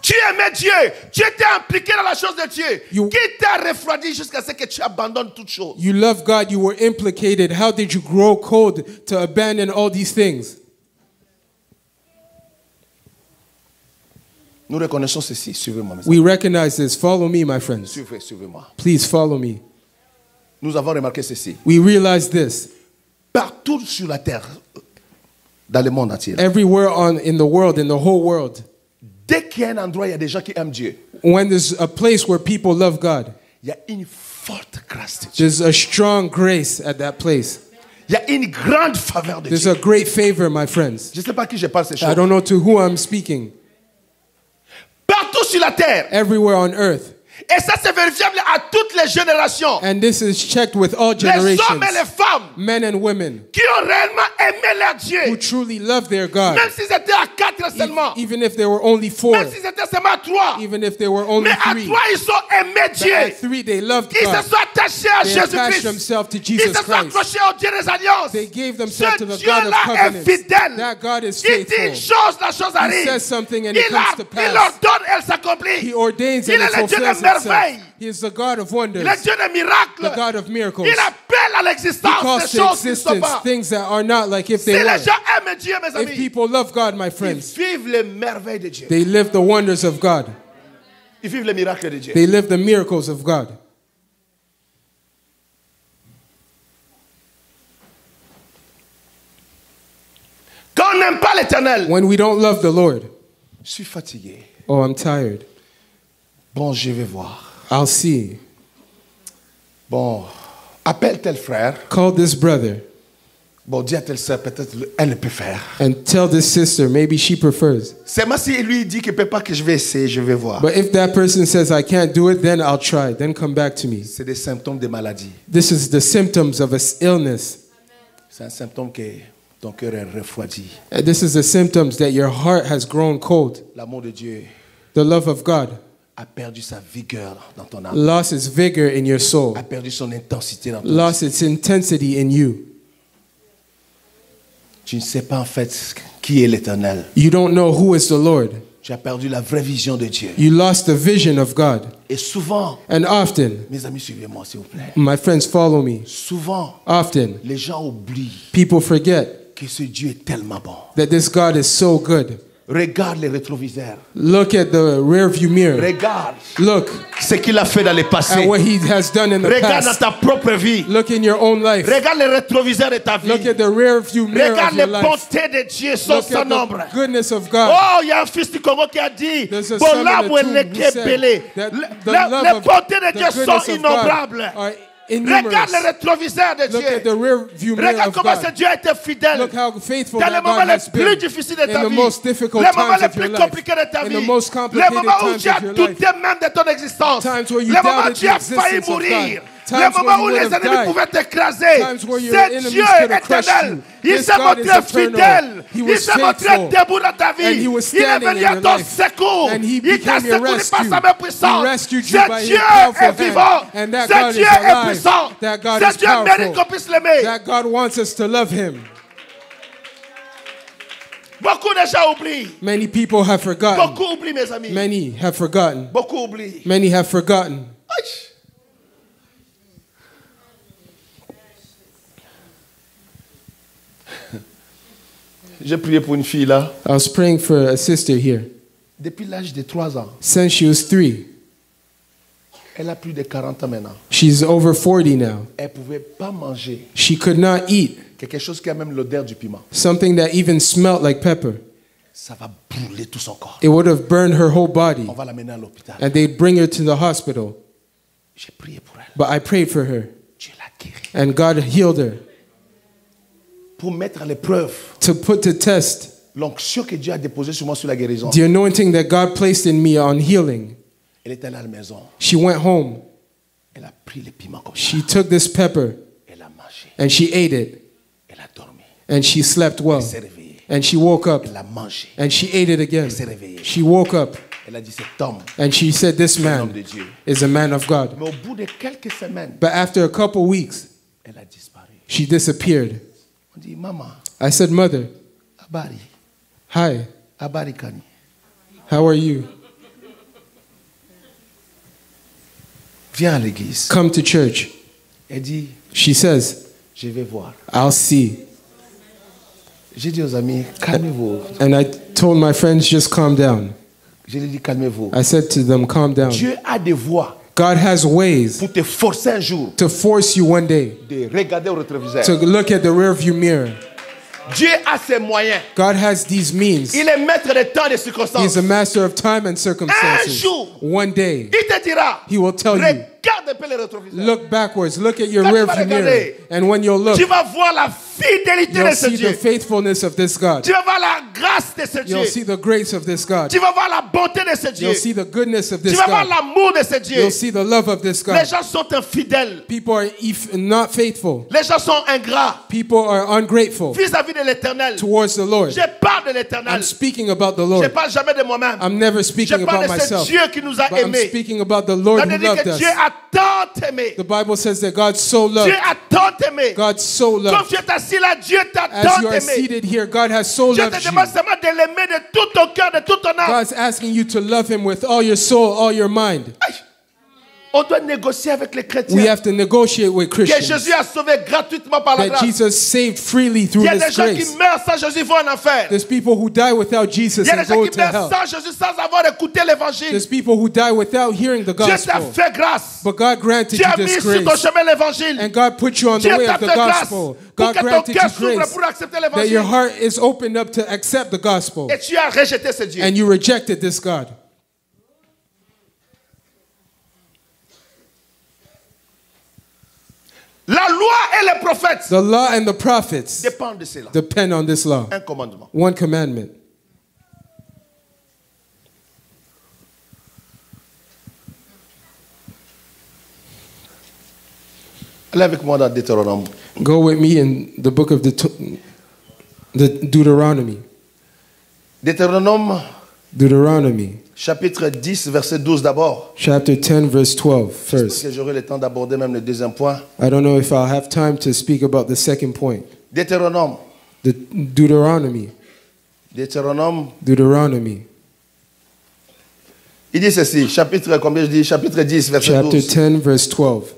Tu aimais Dieu. Tu étais impliqué dans la chose de Dieu. You- Qui t'a refroidi jusqu'à ce que tu abandonnes toute chose? You love God, you were implicated. How did you grow cold to abandon all these things? Nous reconnaissons ceci. Suivez-moi, mes amis. We recognize this. Follow me, my friends. Suivez-moi. Please follow me. Nous avons remarqué ceci. We realize this. Partout sur la terre, dans le monde entier, Everywhere in the world, in the whole world, dès qu'il y a un endroit, il y a des gens qui aiment Dieu. when there's a place where people love God, Il y a une forte grâce de Dieu. there's a strong grace at that place. Il y a une grande faveur de There's Dieu. a great favor, my friends. Je ne sais pas à qui je parle ces I choses. don't know to who I'm speaking. Partout sur la terre. Everywhere on earth. Et ça, c'est vérifiable à toutes les générations. And this is checked with all Les hommes generations. et les femmes Men and women qui ont réellement aimé leur Dieu. who truly love their God. Même s'ils étaient à 4 seulement. Even if there were only 4. Même s'ils étaient seulement à 3. Even if there were only Mais à 3. 3, ils ont aimé But Dieu. at 3, they loved Ils se God. sont attachés à They attached Jésus-Christ. themselves to Ils Jesus se sont Christ. accrochés au Dieu des alliances. They gave themselves Ce to the God of Dieu-là est covenants. fidèle. That God is Il dit une faithful. chose, la chose He arrive. says something and it Il comes to ordonne, pass. elle s'accomplit. He ordains Il and est it le Dieu fulfills des itself. merveilles. He is the God of wonders. Le Dieu des miracles. The God of miracles. Il appelle à He l'existence calls des to choses qui ne sont existence pas. things that are not like if Si they les were. gens aiment Dieu, mes If amis, people love God, my ils friends, vivent les merveilles de Dieu. they live the wonders of God. Ils vivent les miracles de Dieu. They live the miracles of God. Quand on n'aime pas l'éternel, When we don't love the Lord, je suis fatigué. oh, I'm tired. Bon, je vais voir. I'll see. Bon, appelle tel frère. Call this brother Bon, dis à telle sœur, peut-être elle peut faire. and tell this sister, maybe she prefers. C'est moi si lui dit qu'il ne peut pas que je vais essayer, je vais voir. But if that person says, I can't do it, then I'll try. Then come back to me. C'est des symptômes de maladie. This is the symptoms of an illness. C'est un symptôme que ton cœur est refroidi. And this is the symptoms that your heart has grown cold. L'amour de Dieu The love of God a perdu sa vigueur dans ton âme. lost its vigor in your soul, A perdu son intensité dans ton âme. lost its intensity in you. Tu ne sais pas en fait qui est l'Éternel. You don't know who is the Lord. Tu as perdu la vraie vision de Dieu. You lost the vision of God. Et souvent, And often, mes amis, suivez-moi s'il vous plaît. my friends, follow me. Souvent, Often, les gens oublient people forget que ce Dieu est tellement bon. that this God is so good. Regarde les rétroviseurs. Look at the rear view mirror. Regarde Look ce qu'il a fait dans le at passé. what he has done in the Regarde dans past. ta propre vie. Look in your own life. Regarde les rétroviseurs de ta vie. Look at the rear view mirror of Regarde your les life. bontés de Dieu sont Look sans at nombre. the goodness of God. Oh, il y a un fils du Congo qui a dit There's a bon, son là in où the tomb elle who est said belée. that the Les love of bontés de the Dieu sont goodness of God innombrables. are Regarde innumerous. les rétroviseurs de Look at the Dieu. rear view mirror Regarde of comment ce God. Dieu a été fidèle. Look how faithful Dans les that moments God les has plus been difficiles de in ta the vie, most difficult les moments times les of your plus life, compliqués de ta in vie, the most les complicated moments où times tu as of your douté life, même de ton existence, times where you les moments où doubted tu the as failli existence of mourir, God, les times moments où where you les would have ennemis died, pouvaient t'écraser. times where your Ce enemies Dieu could est have crushed éternel. you. Il This s'est God is montré eternal. fidèle. He Il was s'est montré faithful. debout dans ta And vie. he was Il est standing venu in à your ton life. secours. And he Il t'a became your secouru par rescue. sa main puissante. He rescued Ce you by Dieu his powerful est hand. vivant. And that Ce God Dieu is est alive. puissant. That God Ce is Dieu mérite powerful. qu'on puisse l'aimer. That God wants us to love him. Beaucoup de gens oublient. Many people have forgotten. Beaucoup oublient, mes amis. Many have forgotten. Beaucoup oublient. Many have forgotten. Aïe. J'ai prié pour une fille là. I was praying for a sister here. Depuis l'âge de 3 ans. Since she was 3. Elle a plus de 40 ans maintenant. She's over 40 now. Elle ne pouvait pas manger She could not eat quelque chose qui a même l'odeur du piment. something that even smelled like pepper. Ça va brûler tout son corps. It would have burned her whole body. On va l'amener à l'hôpital. And they'd bring her to the hospital. J'ai prié pour elle. But I prayed for her. Dieu l'a guérie. And God healed her. Pour mettre à l'épreuve To put to test l'onction que Dieu a déposée sur moi sur la guérison. the anointing that God placed in me on healing. Elle est allée à la maison. She went home. Elle a pris les piments comme ça. She took this pepper Elle a mangé. and she ate it. Elle a dormi. And she slept well. Elle s'est réveillée. And she woke up. Elle a mangé. And she ate it again. Elle s'est réveillée. She woke up. Elle a dit cet homme And she said, this est un homme man de Dieu. is a man of God. Mais au bout de quelques semaines, But after a couple weeks, elle a disparu. she disappeared. On dit maman, I said, Mother, Abari, hi, Abari Kani. how are you? Viens à l'église. Come to church. Elle dit, She says, je vais voir. I'll see. J'ai dit aux amis, calmez-vous. And I told my friends, just calm down. Je lui ai dit, calmez-vous. I said to them, calm down. Dieu a des voies God has ways pour te forcer un jour to force you one day de regarder au rétroviseur. to look at the rear view mirror. Dieu a ses moyens. God has these means. Il est maître des temps et des He's circonstances. a master of time and circumstances. Un jour, One day, il te dira, he will tell you, regarde un peu les rétroviseurs. look backwards, look at your Quand tu rear vas view mirror. regarder, And when you'll look, Tu vas voir la fidélité you'll de ce see the Dieu. faithfulness of this God. Tu vas voir la grâce de ce Dieu. You'll see the grace of this God. Tu vas voir la bonté de ce Dieu. You'll see the goodness of Tu this vas voir God. l'amour de ce Dieu. You'll see the love of this Les God. gens sont infidèles. People are not faithful. Les gens sont ingrats People are ungrateful vis-à-vis de l'éternel. towards the Lord. Je parle de l'éternel. I'm speaking about the Je Lord. ne parle jamais de moi-même. I'm never Je speaking parle about de ce myself. Dieu qui nous a But I'm aimés. speaking about the Lord Ça who veut dire loved que us. Dieu a tant aimé. The Bible says that God so Dieu loved. a tant aimé. God so Comme loved. tu es assis là, Dieu t'a As tant you are aimé. seated here, God has so Dieu loved te demande you. seulement de l'aimer de tout ton cœur, de toute ton âme. God's asking you to love him with all your soul, all your mind. Aïe. On doit négocier avec les We chrétiens have to negotiate with que Christians Jésus a sauvé gratuitement par la that grâce. Jesus saved freely Il through y a des His gens qui grace. meurent sans Jésus vont en enfer. There's people who die without Jesus Il y a and des gens go qui to meurent hell. sans Jésus sans avoir écouté l'évangile. There's people who die without hearing the Dieu t'a gospel. fait grâce. But God granted Dieu you a mis this sur ton grace. chemin l'évangile. And God put you on the Dieu way t'a of the fait grâce gospel. pour God que ton granted cœur you s'ouvre grace pour accepter that your l'évangile. heart is opened up to accept the gospel. Et tu as rejeté ce Dieu. And you rejected this God. La loi et les prophètes The law and the prophets dépendent de cela. depend on this law. Un commandement. One commandment. Allez avec moi dans Deutéronome. Go with me in the book of the Deuteronomy. Deutéronome, Deuteronomy, chapitre 10, verset 12 d'abord. chapter 10, verse 12 Est-ce first. que j'aurai le temps d'aborder même le deuxième point? I don't know if I'll have time to speak about the second point. Deutéronome, The Deuteronomy. Deutéronome. Il dit ceci, chapitre combien je dis? Chapitre 10, verset Chapter 12. 10, verse 12.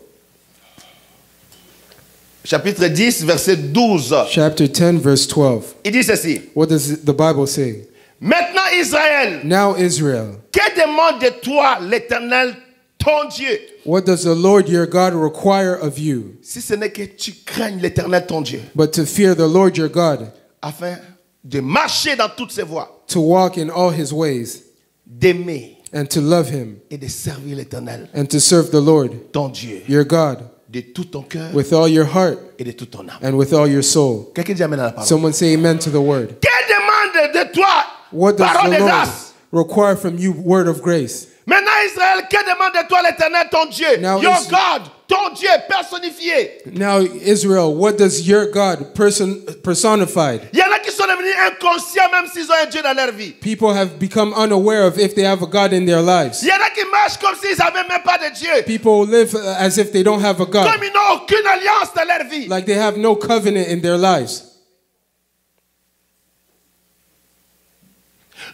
Chapitre 10, verset 12. Chapter 10, verse 12. Il dit ceci. What does the Bible say? Maintenant Israël, Now Israel, que demande de toi l'Éternel, ton Dieu? what does the Lord your God require of you? Si ce n'est que tu craignes l'Éternel, ton Dieu, But to fear the Lord your God, afin de marcher dans toutes ses voies, to walk in all his ways, d'aimer and to love him, et de servir l'Éternel, and to serve the Lord ton Dieu, your God de tout ton cœur with all your heart et de toute ton âme. and with all your soul. Quelqu'un dit amen à la parole. Someone say amen to the word. Que demande de toi, What does parole the de Lord grâce? require from you, word of grace? Maintenant Israël, que demande de toi l'Éternel, ton Dieu? Now Your Is- God, ton Dieu personnifié. Now Israel, what does your God personified? Il y en a qui sont devenus inconscients même s'ils ont un Dieu dans leur vie. People have become unaware of if they have a God in their lives. Il y en a qui marchent comme s'ils n'avaient même pas de Dieu. People live as if they don't have a God, Comme ils n'ont aucune alliance dans leur vie. like they have no covenant in their lives.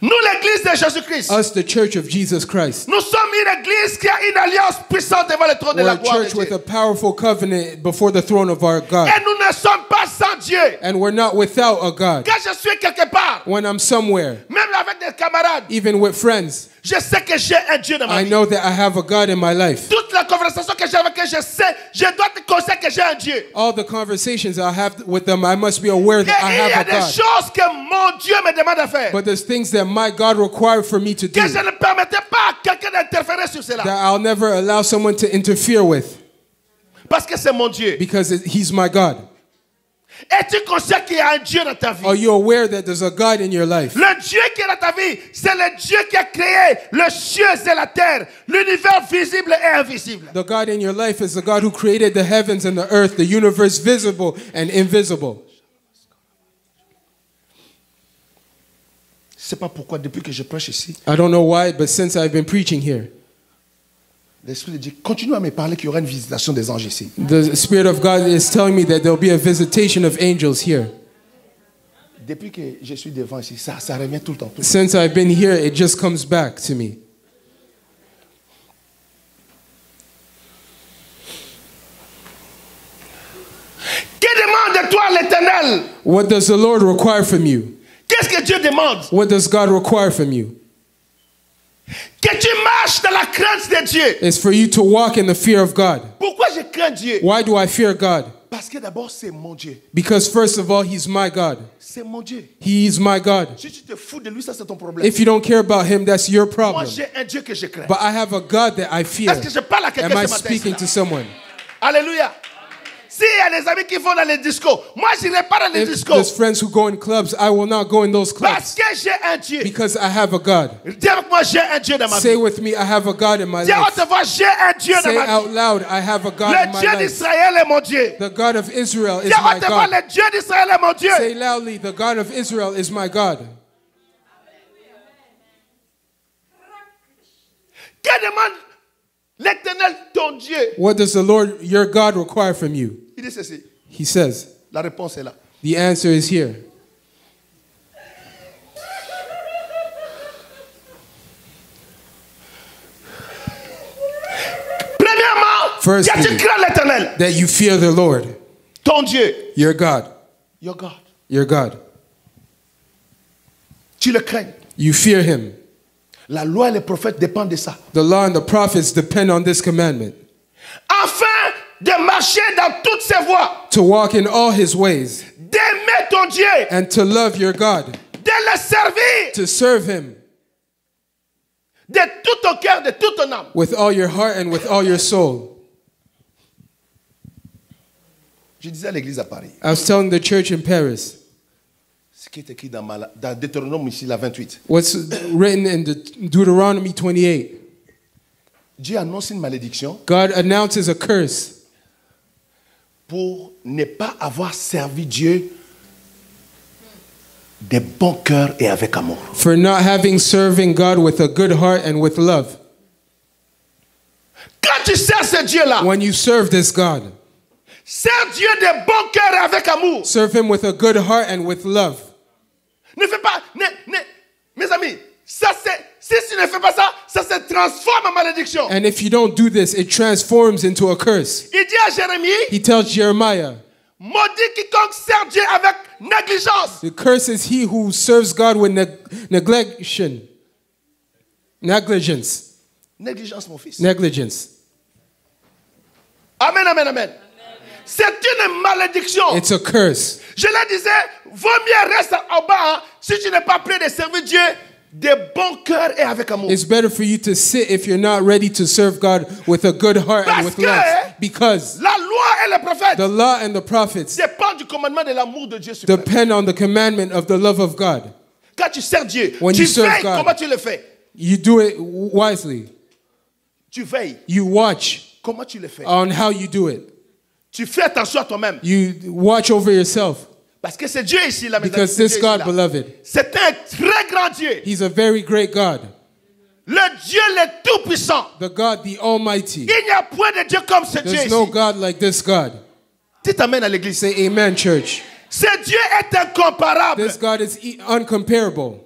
Nous, l'église de Jésus-Christ, Us, the church of Jesus Christ, nous sommes une église qui a une alliance puissante devant le trône de we're la a gloire de church with Dieu. a powerful covenant before the throne of our God. Et nous ne sommes pas sans Dieu. And we're not without a God. Quand je suis quelque part, When I'm somewhere, même avec des camarades, even with friends, je sais que j'ai un Dieu dans ma I vie. know that I have a God in my life. Toute la conversation que j'ai avec eux, je sais, je dois te conseiller que j'ai un Dieu. All the conversations I have with them, I must be aware Et that I il y a have a des God. choses que mon Dieu me demande de faire. But there's things that my God required for me to do Que je ne permettais pas à quelqu'un d'interférer sur cela. that I'll never allow someone to interfere with Parce que c'est mon Dieu. because He's my God. Es-tu conscient qu'il y a un Dieu dans ta vie? Are you aware that there's a God in your life? Le Dieu qui est dans ta vie, c'est le Dieu qui a créé le ciel et la terre, l'univers visible et invisible. The God in your life is the God who created the heavens and the earth, the universe visible and invisible. Je ne sais pas pourquoi, depuis que je prêche ici, I don't know why, but since I've been preaching here, l'Esprit de Dieu continue à me parler qu'il y aura une visitation des anges ici. the Spirit of God is telling me that there'll be a visitation of angels here. Depuis que je suis devant ici, ça revient tout le temps. Since I've been here, it just comes back to me. Que demande de toi l'Éternel? What does the Lord require from you? Qu'est-ce que Dieu demande? What does God require from you? Que tu marches dans la crainte de Dieu. It's for you to walk in the fear of God. Pourquoi je crains Dieu? Why do I fear God? Parce que d'abord, c'est mon Dieu. Because first of all, He's my God. C'est mon Dieu. He's my God. Si tu te fous de lui, ça c'est ton problème. If you don't care about Him, that's your Moi, problem. j'ai un Dieu que je crains. But I have a God that I fear. Est-ce que je parle à Am quelqu'un I ce matin? speaking to someone? Alléluia. S'il y a des amis qui vont dans les discos, moi je n'irai pas dans les If discos. there's friends who go in clubs, I will not go in those Parce clubs que j'ai un Dieu. because I have a God. Dis avec moi, j'ai un Dieu dans ma Say vie. with me, I have a God in my Dis à life. haute voix, j'ai un Dieu dans Say ma vie. out loud, I have a God in Le my Dieu life. d'Israël est mon Dieu. The God of Israel is Dis à my haute voix, God. le Dieu d'Israël est mon Dieu. Say loudly, the God of Israel is my God. Que demande l'Éternel, ton Dieu? What does the Lord your God require from you? Il dit ceci. He says, La réponse est là. the answer is here. Premièrement, Firstly, que tu crains l'Éternel, That you fear the Lord, ton Dieu. your God, Your God. your God. Tu le crains. You fear Him. La loi et les prophètes dépendent de ça. The law and the prophets depend on this commandment. Afin de marcher dans toutes ses voies, To walk in all His ways d'aimer ton Dieu, and to love your God, de le servir to serve Him de tout ton cœur, de toute ton âme. with all your heart and with all your soul. Je disais à l'église à Paris, I was telling the church in Paris, ce qui est écrit dans Deutéronome ici, la 28. what's written in Deuteronomy 28. Dieu annonce une malédiction God announces a curse pour ne pas avoir servi Dieu de bon cœur et avec amour. for not having serving God with a good heart and with love. Quand tu sers ce Dieu-là, When you serve this God, Sers Dieu de bon cœur et avec amour. Serve him with a good heart and with love. Ne fais pas, mes amis, ça c'est, si tu ne fais pas ça, ça se transforme en malédiction. And if you don't do this, it transforms into a curse. Il dit à Jérémie, He tells Jeremiah, maudit quiconque sert Dieu avec négligence. the curse is he who serves God with negligence. Négligence, mon fils. Negligence. Amen, amen, amen. C'est une malédiction. It's a curse. Je le disais, vaut mieux rester en bas hein, si tu n'es pas prêt de servir Dieu de bon cœur et avec amour. It's better for you to sit if you're not ready to serve God with a good heart and with love. Because la loi et les prophètes the law and the prophets dépendent du commandement de l'amour de Dieu suprême. depend on the commandment of the love of God. Quand tu sers Dieu, When tu you serve veilles God, comment tu le fais. You do it wisely. Tu veilles You watch comment tu le fais. on how you do it. Tu fais attention à toi-même. You watch over yourself. Parce que c'est Dieu ici, là, Because this God, beloved, c'est un très grand Dieu. He's a very great God. Le Dieu le Tout-Puissant. The God, the Almighty. Il n'y a point de Dieu comme ce Dieu There's ici. no God like this God. Tu t'amènes à l'église. Say amen, church. Ce Dieu est incomparable. This God is uncomparable.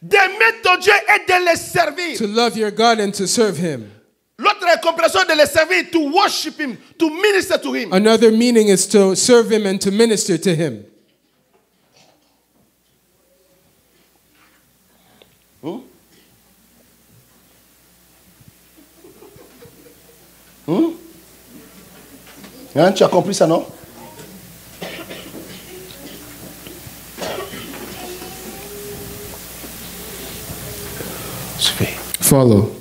D'aimer ton Dieu et de le servir. To love your God and to serve Him. L'autre compréhension de le servir, to worship Him, to minister to Him. Another meaning is to serve Him and to minister to Him. Hein, tu as compris ça, non? Follow.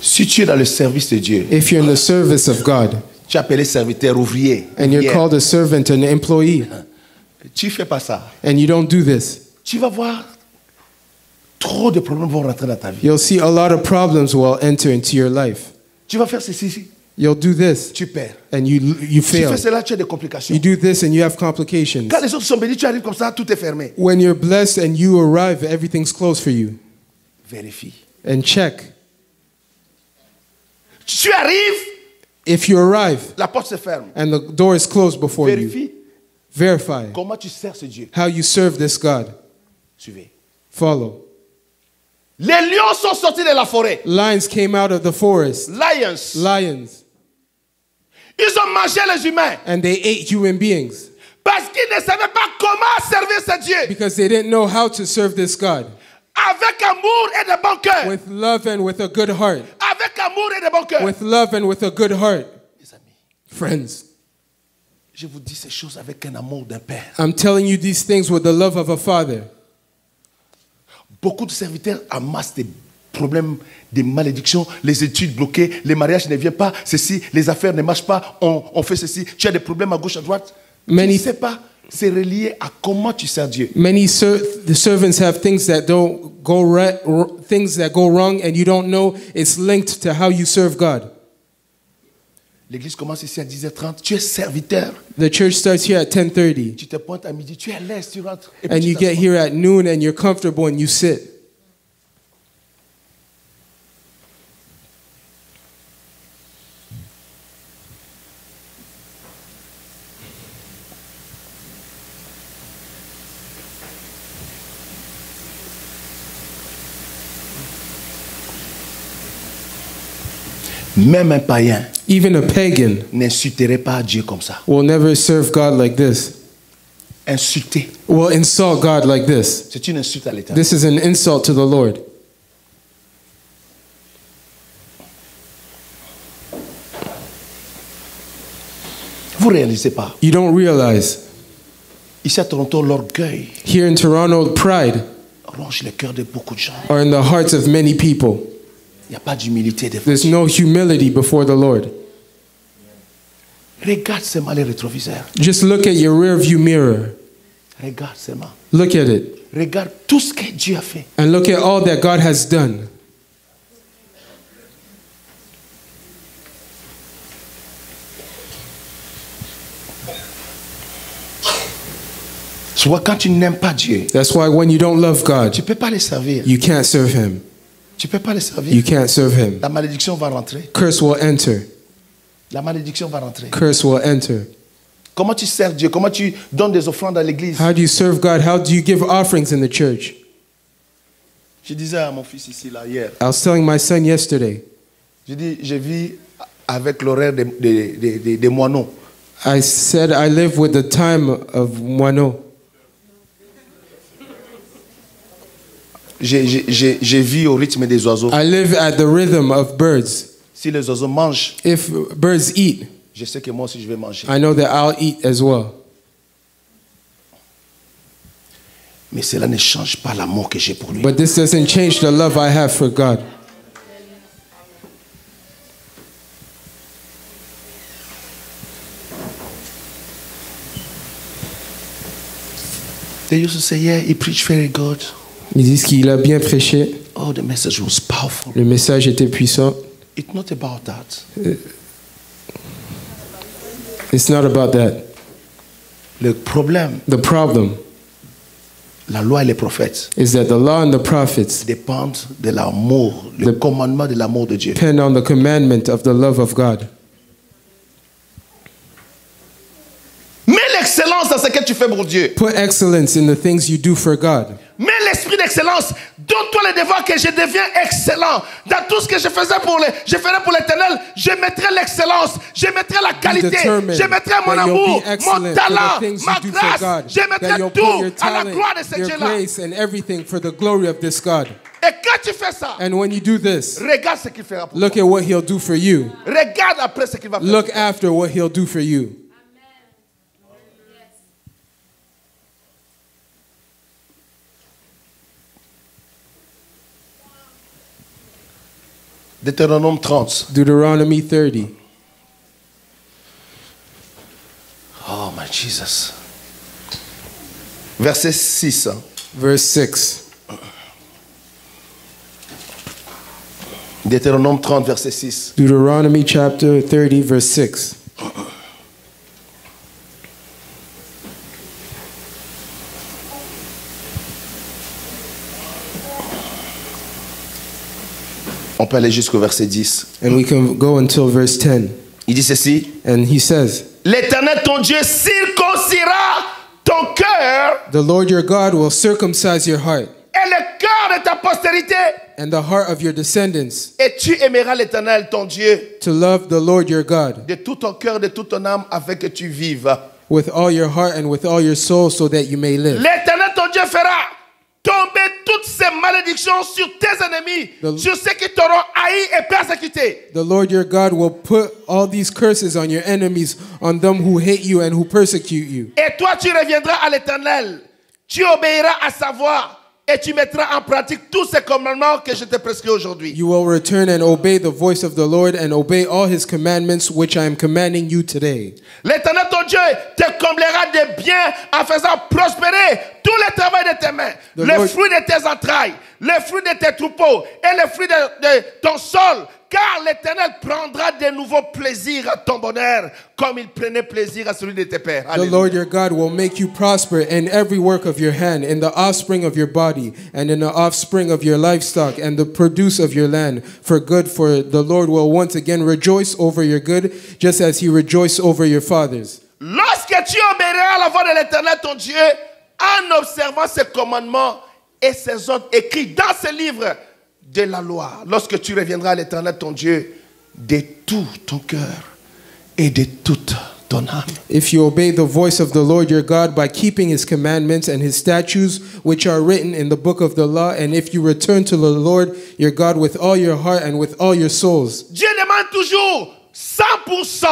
Si tu es dans le service de Dieu, If you're in the service of God tu es appelé serviteur, ouvrier, and you're called a servant, an employee, tu fais pas ça, and you don't do this, tu vas voir trop de problèmes vont rentrer dans ta vie. you'll see a lot of problems will enter into your life. Tu vas faire ceci, You'll do this tu perds. and you Tu fail. fais cela, tu as des complications. You do this and you have complications. Quand les autres sont bénis, tu arrives comme ça, tout est fermé. When you're blessed and you arrive, everything's closed for you. Vérifie. And check. Tu arrives, If you arrive la porte se ferme. and the door is closed before you, Vérifie verify comment tu sers ce Dieu. how you serve this God. Suivez. Follow. Les lions sont sortis de la forêt. Lions came out of the forest. Lions. Lions. Ils ont mangé les humains. And they ate human beings Parce qu'ils ne savaient pas comment servir ce Dieu. because they didn't know how to serve this God. Avec amour et de bon cœur. With love and with a good heart. Avec amour et de bon cœur. With love and with a good heart. Mes amis, Friends, je vous dis ces choses avec un amour d'un père. I'm telling you these things with the love of a father. Beaucoup de serviteurs amassent des problèmes, des malédictions, les études bloquées, les mariages ne viennent pas, ceci, les affaires ne marchent pas, on fait ceci, tu as des problèmes à gauche, à droite. Tu ne sais pas, c'est relié à comment tu sers Dieu. Many the servants have things that don't go right, things that go wrong, and you don't know it's linked to how you serve God. L'église commence ici à 10h30, tu es serviteur. The church starts here at 10:30, Tu te pointes à midi, tu es à l'aise, tu rentres. Et and puis you tu get t'assois. here at noon, and you're comfortable, and you sit. Même un païen Even a pagan n'insulterait pas Dieu comme ça. will never serve God like this. Insulter, Will insult God like this. c'est une insulte à l'Éternel. This is an insult to the Lord. Vous ne réalisez pas. You don't realize. Ici à Toronto, l'orgueil Here in Toronto, pride ronge le cœur de beaucoup de gens. are in the hearts of many people. Il n'y a pas d'humilité devant There's Dieu. no humility before the Lord. Regarde seulement les rétroviseurs. Just look at your rear view mirror. Regarde seulement. Look at it. Regarde tout ce que Dieu a fait. And look at all that God has done. Soit quand tu n'aimes pas Dieu, That's why when you don't love tu ne God, peux pas le servir. you can't serve Him. Tu ne peux pas le servir. You can't serve Him. La malédiction va rentrer. Curse will enter. La malédiction va rentrer. curse will enter. Comment tu sers Dieu? Comment tu donnes des offrandes à l'église? How do you serve God? How do you give offerings in the church? Je disais à mon fils ici, là, hier, I was telling my son yesterday, je dis, je vis avec l'horaire des moineaux. I said I live with the time of moineau. Je vis au rythme des oiseaux. I live at the rhythm of birds. Si les oiseaux mangent, If birds eat, je sais que moi aussi je vais manger. I know that I'll eat as well. Mais cela ne change pas l'amour que j'ai pour lui. But this doesn't change the love I have for God. They used to say, yeah, he preached very good. Ils disent qu'il a bien prêché. Oh, the message was powerful. Le message était puissant. It's not about that. It's not about that. Le problème, The problem la loi et les prophètes is that the law and the prophets dépendent de l'amour, le commandement de l'amour de Dieu. depend on the commandment of the love of God. Mets l'excellence dans ce que tu fais pour Dieu. Put excellence in the things you do for God. Mets l'esprit d'excellence. Donne-toi le devoir que je deviens excellent. Dans tout ce que je ferais pour l'Éternel, je mettrai l'excellence, je mettrai la qualité, je mettrai mon amour, mon talent, ma grâce. Je mettrai tout à la gloire de ce your Dieu-là. grace and everything for the glory of this God. Et quand tu fais ça, And when you do this, regarde ce qu'il fera pour look toi. at what he'll do for you. Regarde après ce qu'il va faire. Look after what he'll do for you. Deutéronome 30. Deuteronomy 30. Oh my Jesus. Verset 6. Verse 6. Deutéronome 30, verset 6. Deuteronomy chapter 30, verse 6. On peut aller jusqu'au verset 10. And we can go until verse 10. Il dit ceci. And he says, L'Éternel ton Dieu circoncira ton cœur the Lord your God will circumcise your heart et le cœur de ta postérité. and the heart of your descendants Et tu aimeras l'Éternel ton Dieu to love the Lord your God de tout ton cœur, de toute ton âme, afin que tu vives. with all your heart and with all your soul so that you may live. L'Éternel ton Dieu fera tomber toutes ces malédictions sur tes ennemis, sur ceux qui t'auront haï et persécuté. The Lord your God will put all these curses on your enemies, on them who hate you and who persecute you. Et toi, tu reviendras à l'Éternel. Tu obéiras à sa voix et tu mettras en pratique tous ces commandements que je te prescris aujourd'hui. You will return and obey the voice of the Lord and obey all his commandments which I am commanding you today. L'Éternel ton Dieu te comblera de biens en faisant prospérer tout le travail de tes mains, le fruit de tes entrailles, le fruit de tes troupeaux et le fruit de ton sol. Car l'Éternel prendra de nouveaux plaisirs à ton bonheur, comme il prenait plaisir à celui de tes pères. The Lord your God will make you prosper in every work of your hand, in the offspring of your body, and in the offspring of your livestock, and the produce of your land, for good. For the Lord will once again rejoice over your good, just as he rejoiced over your fathers. Lorsque tu obéiras à la voix de l'Éternel ton Dieu, en observant ses commandements et ses ordres écrits dans ce livre de la loi, lorsque tu reviendras à l'Éternel ton Dieu de tout ton cœur et de toute ton âme. If you obey the voice of the Lord your God by keeping his commandments and his statutes, which are written in the book of the law, and if you return to the Lord your God with all your heart and with all your souls. Dieu demande toujours 100%,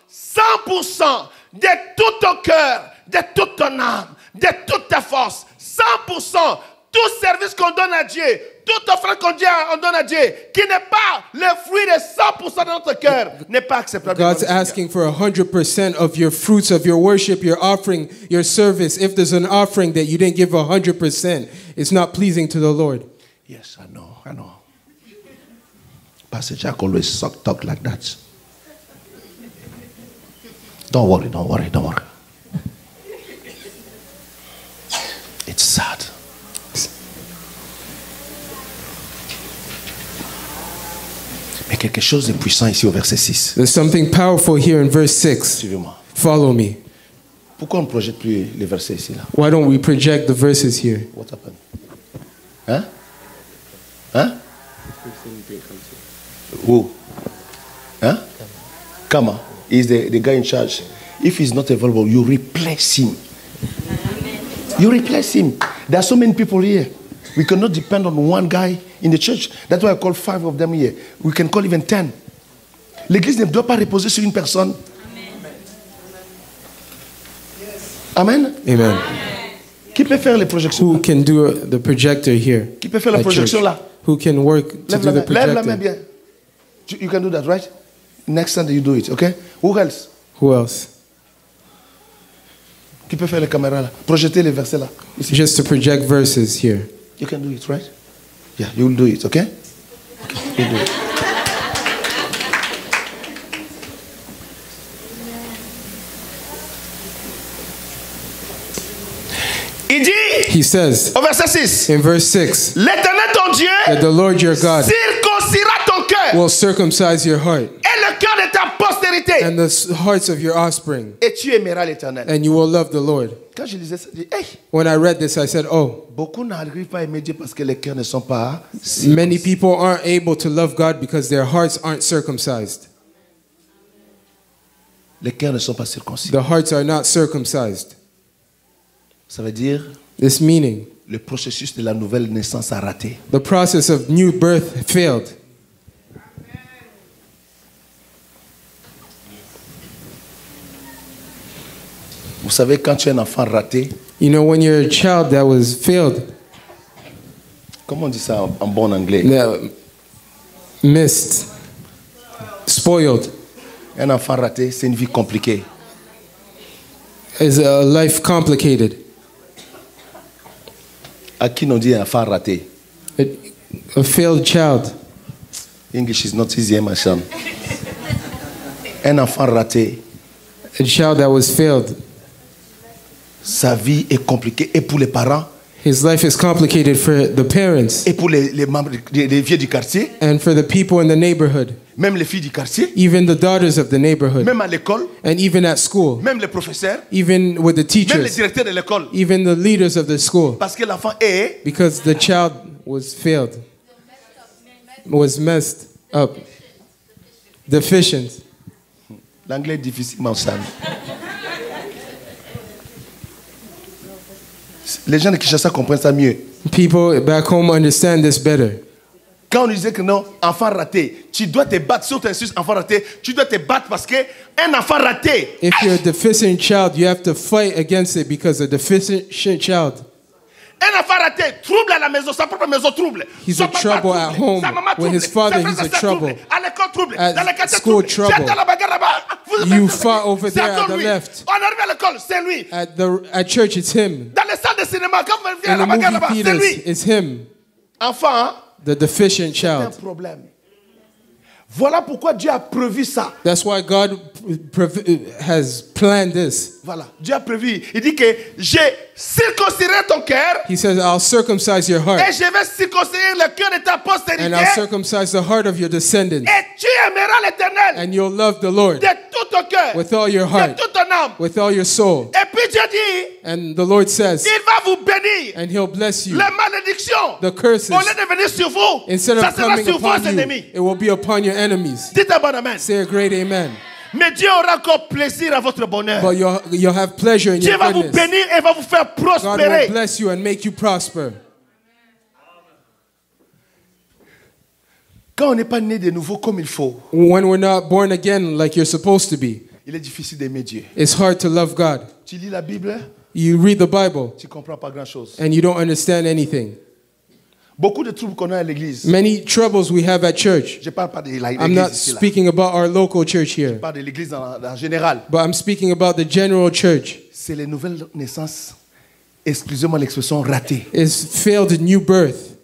100% de tout ton cœur, de toute ton âme, de toute ta force, 100%. Tout service qu'on donne à Dieu, toute offrande qu'on donne à Dieu, qui n'est pas le fruit de 100% de notre cœur, n'est pas acceptable. God's asking for 100% of your fruits of your worship, your offering, your service. If there's an offering that you didn't give 100%, it's not pleasing to the Lord. Yes, I know. Pastor Jack always talk like that. Don't worry. It's sad. Mais quelque chose de puissant ici au verset 6. There's something powerful here in verse 6. Suivez-moi. Follow me. Pourquoi on ne projette plus les versets ici là? Why don't we project the verses here? What happened? Hein? Hein? Who? Huh? Kama is the guy in charge. If he's not available, you replace him. You replace him. There are so many people here. We cannot depend on one guy in the church. That's why I call 5 of them here. We can call even 10. L'église ne doit pas reposer sur une personne. Amen. Amen. Qui peut faire les projections? Who can do the projector here? Qui peut faire la at projection church? là? Who can work to Lève do la the main. Lève la main projector? bien. You can do that, right? Next Sunday you do it, okay? Who else? Who else? Qui peut faire les caméras là? Projeter les versets là. Ici. Just to project verses here. You can do it, right? Yeah, you will do it, okay? Okay, you'll do it. Il dit, He says au verset 6, in verse 6 l'Éternel ton Dieu that the Lord your God circoncira ton cœur will circumcise your heart et le cœur de ta postérité. and the hearts of your offspring, Et tu aimeras l'Éternel. and you will love the Lord. Quand je lisais ça, je dis, hey, When I read this, I said, oh, beaucoup n'arrivent pas à aimer Dieu parce que les cœurs ne sont pas many people aren't able to love God because their hearts aren't circumcised. Les cœurs ne sont pas circoncis. The hearts are not circumcised. Ça veut dire This meaning, le processus de la nouvelle naissance a raté. the process of new birth failed. Vous savez, quand tu es un enfant raté, You know, when you're a child that was failed, comment on dit ça en bon anglais? that missed, spoiled, Un enfant raté, c'est une vie compliquée. is a life complicated. À qui on dit un enfant raté? A failed child. English is not easy, my son. Un enfant raté, A child that was failed. sa vie est compliquée et pour les parents His life is complicated for the parents et pour les membres, les vieux du quartier, and for the people in the neighborhood, même les filles du quartier, even the daughters of the neighborhood, même à l'école, and even at school, même les professeurs, even with the même les teachers, directeurs de l'école. even the leaders of the school, Parce que l'enfant est because the child was failed, was messed up, deficient. l'anglais est difficile, mon son. Les gens de Kinshasa comprennent ça mieux. People back home understand this better. Quand on disait que non, enfant raté, tu dois te battre, si on t'insulte enfant raté, tu dois te battre parce que un enfant raté, If you're a deficient child, you have to fight against it because a deficient child, un enfant raté trouble à la maison, sa propre maison trouble. He's Son a papa trouble trouble, at home. sa maman With trouble, his father, ses frères he's a et sœurs trouble. À l'école trouble, At dans le quartier school, trouble. trouble. J'étais à la bagarre là-bas. You fought over C'est there at encore the lui. left. On arrive à l'école, c'est lui. At church, it's him. Dans les salles de cinéma, quand vous venez à In la the bagarre movie là-bas, c'est theaters, lui. it's him, Enfant, hein, the deficient c'est un child. problème. Voilà pourquoi Dieu a prévu ça. That's why God has planned this. Voilà, Dieu a prévu. Il dit que j'ai circoncirai ton cœur He says, I'll circumcise your et heart, je vais circoncire le cœur de ta postérité and I'll circumcise the heart of your descendants, et tu aimeras l'Éternel and you'll love the Lord de tout ton cœur, with all your de heart, toute ton âme. with all your soul. Et puis Dieu dit, And the Lord says, il va vous bénir. and He'll bless you. Les malédictions, The curses, au lieu de venir sur vous, instead ça of sera coming sur vos upon you, ennemis. it will be upon your enemies. Dites un bon amen. Say a great amen. Mais Dieu aura encore plaisir à votre bonheur. But you'll have pleasure in Dieu your va vous goodness. bénir et va vous faire God will prospérer. bless you and make you prosper. Quand on n'est pas né de nouveau comme il faut, When we're not born again like you're supposed to be, il est difficile d'aimer Dieu. it's hard to love God. Tu lis la Bible, You read the Bible tu ne comprends pas grand-chose. and you don't understand anything. Beaucoup de troubles qu'on a à l'église. Many troubles we have at church. Je ne parle pas de I'm not l'église ici, là. speaking about our local church Je here, parle de l'église en général. but I'm speaking about the general church. C'est les nouvelles naissances, excusez-moi l'expression, ratées. It's failed new birth.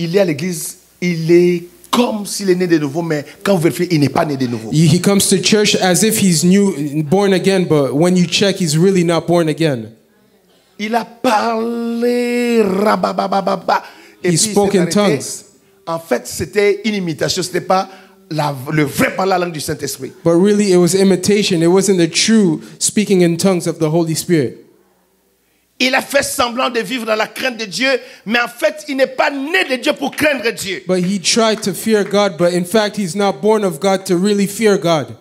Il est à l'église, il est comme s'il est né de nouveau, mais quand vous vérifiez, il n'est pas né de nouveau. He comes to church as if he's new, born again, but when you check, he's really not born again. Il a parlé, rababababa, et He puis spoke il in s'est arrêté tongues. en fait, c'était une imitation. Ce n'était pas le vrai par la langue du Saint-Esprit. But really, it was imitation. It wasn't the true speaking in tongues of the Holy Spirit. Il a fait semblant de vivre dans la crainte de Dieu, mais en fait, il n'est pas né de Dieu pour craindre Dieu. But he tried to fear God, but in fact, he's not born of God to really fear God.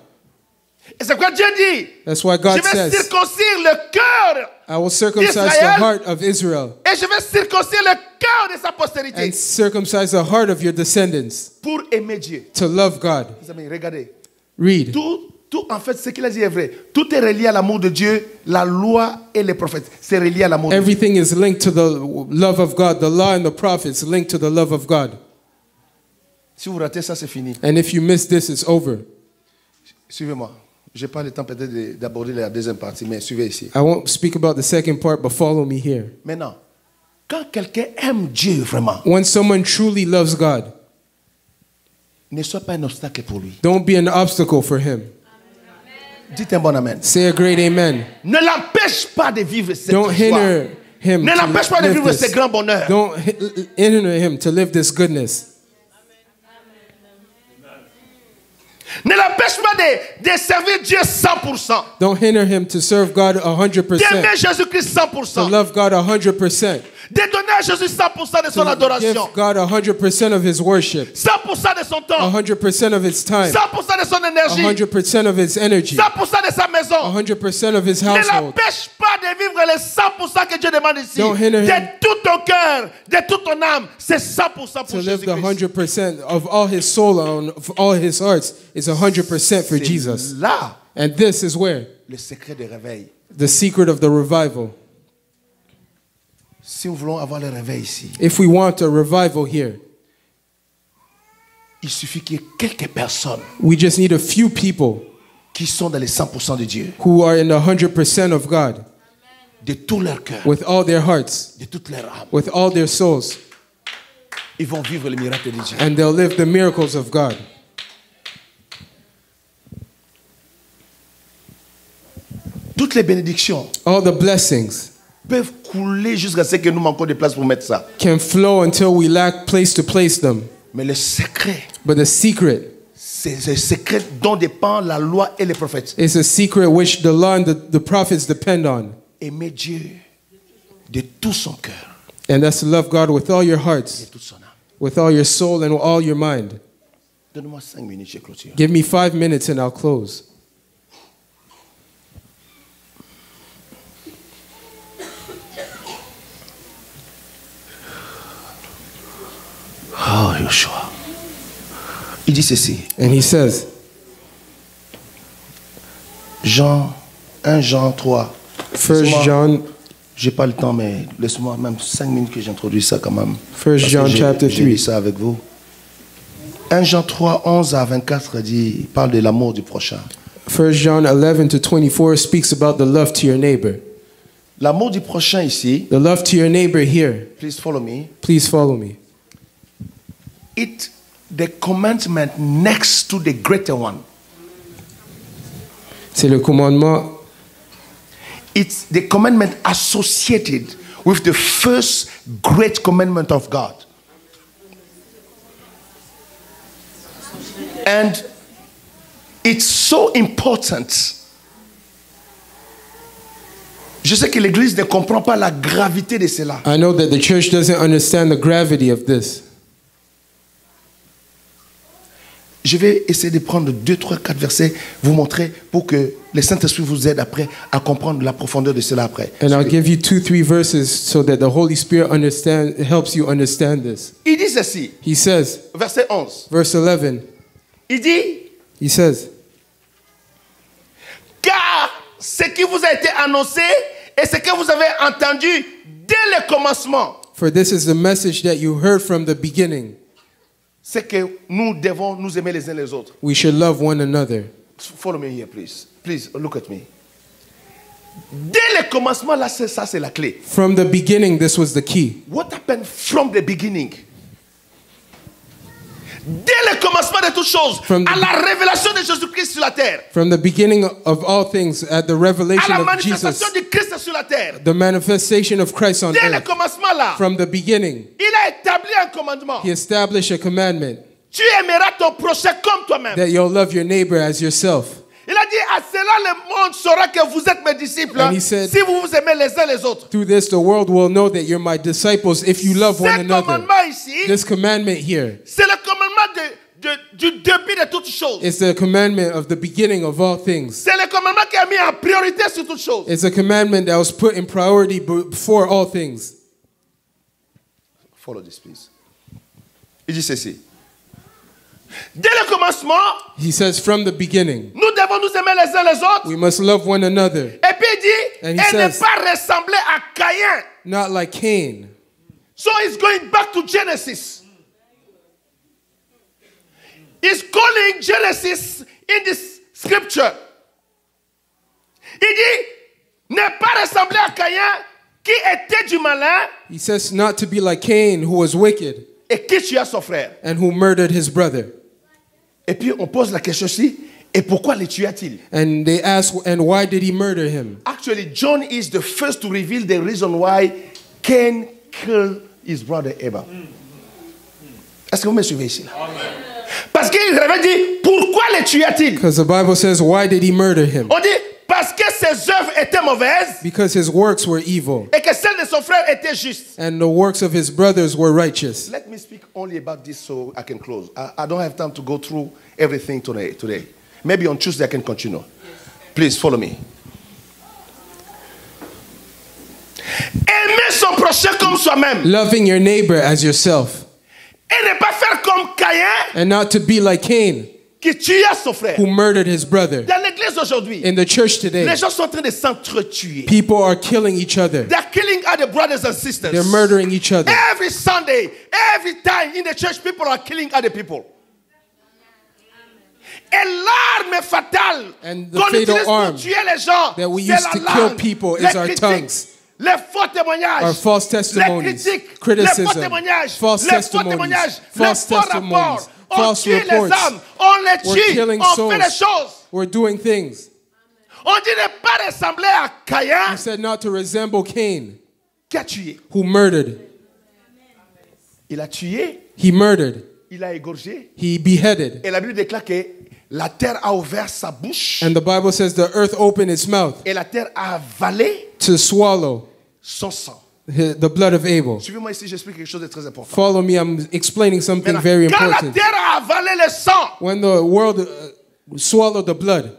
Et c'est quoi Dieu dit? That's why God Je vais says, circoncire le cœur I will circumcise the Israël. heart of Israel et je vais circoncire le cœur de sa postérité and circumcise the heart of your descendants pour aimer Dieu. to love God. Mes amis, regardez. Read. Tout, en fait, ce qu'il a dit est vrai. Tout est relié à l'amour de Dieu, la loi et les prophètes. C'est relié à l'amour de Dieu. Everything is linked to the love of God. The law and the prophets linked to the love of God. Si vous ratez ça, c'est fini. And if you miss this, it's over. Suivez-moi. Je n'ai pas le temps peut-être d'aborder la deuxième partie, mais suivez ici. I won't speak about the second part, but follow me here. Maintenant, quand quelqu'un aime Dieu vraiment, When someone truly loves God, ne sois pas un obstacle pour lui. don't be an obstacle for him. Dites un bon amen. Say a great amen. Ne l'empêche pas de vivre cette Don't joie. hinder him Ne l'empêche pas de to vivre live ces this. grands bonheurs. Don't hinder him to live this goodness. Ne l'empêche pas de servir Dieu 100%. Don't hinder him to serve God 100%. D'aimer Jésus-Christ To 100%. love God 100%. De donner à Jésus 100% de son To give adoration. God 100% of his worship. 100% de son temps. 100% of his time. 100% de son énergie. 100% of his energy. 100% de sa maison. 100% of his Ne household. l'empêche pas de vivre les 100% que Dieu demande ici. Don't hinder him. De tout ton cœur, de toute ton âme. C'est 100% To pour live the Jésus-Christ. 100% of all his soul and of all his hearts is 100% for Jesus. C'est là And this is where le secret de réveil. the secret of the revival. Si nous voulons avoir le réveil ici, If we want a revival here, il suffit qu'il y ait quelques personnes we just need a few people qui sont dans les 100% de Dieu, who are in the 100% of God de tout leur cœur, with all their hearts, de toute leur âme. with all their souls, Ils vont vivre le miracle de Dieu. and they'll live the miracles of God. Toutes les bénédictions All the blessings peuvent couler jusqu'à ce que nous manquons de place pour mettre ça. can flow until we lack place to place them. Mais le secret, But the secret c'est le secret dont dépend la loi et les prophètes. is a secret which the law and the prophets depend on. Aimer Dieu de tout son cœur, And that's to love God with all your de hearts, toute son âme. with all your soul, and all your mind. Donne-moi 5 minutes, je clôture. Give me 5 minutes and I'll close. Oh, Yoshua. Il dit ceci. And he says,1 Jean 3. 1 John, J'ai pas le temps, mais laisse-moi même 5 minutes que j'introduise ça quand même. 1 John chapter J'ai lu 3. ça avec vous. 1 Jean 3, 11 à 24 dit, il parle de l'amour du prochain. 1 John 11 to 24 speaks about the love to your neighbor. L'amour du prochain ici, The love to your neighbor here. please follow me. Please follow me. It's the commandment next to the greater one. C'est le commandement. It's the commandment associated with the first great commandment of God. And it's so important. Je sais que l'Église ne comprend pas la gravité de cela. I know that the church doesn't understand the gravity of this. Je vais essayer de prendre 2, 3, 4 versets, vous montrer pour que le Saint-Esprit vous aide après à comprendre la profondeur de cela après. And I'll give you 2-3 verses so that the Holy Spirit helps you understand this. Il dit ceci, He says, verset 11. verse 11, Il dit, he says, car ce qui vous a été annoncé et ce que vous avez entendu dès le commencement, for this is the message that you heard from the beginning. c'est que nous devons nous aimer les uns les autres. We should love one another. Follow me here, please. Please, look at me. Dès le commencement, là, ça, c'est la clé. From the beginning, this was the key. What happened from the beginning? Dès le commencement de toutes choses, From the- à la révélation de Jésus-Christ sur la terre, From the beginning of all things, at the à revelation la of Jesus, manifestation du Christ sur la terre, the manifestation of Christ on dès le earth, commencement là, from the beginning, il a établi un commandement. He established a commandment Tu aimeras ton prochain comme toi-même. that you'll love your neighbor as yourself. Il a dit, à cela le monde saura que vous êtes mes disciples And he said- si vous vous aimez les uns les autres. Through this, the world will know that you're my disciples if you love one Ce another. commandement ici, This commandment here c'est le commandement du début de toutes choses. is the commandment of the beginning of all things. C'est le commandement qui a mis en priorité sur toutes choses. It's a commandment that was put in priority before all things. Follow this, please. Il dit ceci. Dès le commencement, He says, from the beginning, nous devons nous aimer les uns les autres. we must love one another, Et puis il dit, And et he ne says- pas ressembler à Caïn. not like Cain. So he's going back to Genesis. He's calling Genesis in this scripture. Il dit, ne pas ressembler à Caïn qui était du malin He says not to be like Cain, who was wicked et qui tua son frère. and who murdered his brother. Et puis on pose la question aussi, et pourquoi les tua-t-il? And they ask, and why did he murder him? Actually, John is the first to reveal the reason why Cain killed his brother Abel. Est-ce que vous me suivez ici? Parce qu'il avait dit, pourquoi les tua-t-il? Because the Bible says, why did he murder him? On dit, parce que ses œuvres étaient mauvaises Because his works were evil et que celles de son frère étaient justes. and the works of his brothers were righteous. Let me speak only about this so I can close. I don't have time to go through everything today. Maybe on Tuesday I can continue. Please follow me. Aimer son prochain comme soi-même Loving your neighbor as yourself et ne pas faire comme Caïn and not to be like Cain, qui tua son frère. who murdered his brother. Dans l'église aujourd'hui, In the church today, les gens sont en train de s'entretuer. people are killing each other. They're killing other brothers and sisters. They're murdering each other. Every Sunday, every time in the church, people are killing other people. Et l'arme fatale And the qu'on fatal utilise pour arm tuer les gens, that we c'est use la to kill langue, people les is our critiques, tongues. les faux témoignages, Our false les testimonies, critiques, les faux criticism, témoignages, false les faux testimonies, témoignages, false les faux testimonies, rapports. On false tue les reports. âmes, on les We're tue, killing on fait les souls. choses. We're doing things. On dit ne pas ressembler à Caïn He said not to resemble Cain, qui a tué. who murdered. Il a tué, He murdered. il a égorgé. He beheaded. Et la Bible déclare que la terre a ouvert sa bouche And the Bible says the earth opened its mouth et la terre a avalé to swallow son sang. the blood of Abel. Suivez-moi ici, j'explique quelque chose de très important. Follow me, I'm explaining something Maintenant, very quand la important. terre a avalé le sang When the world swallowed the blood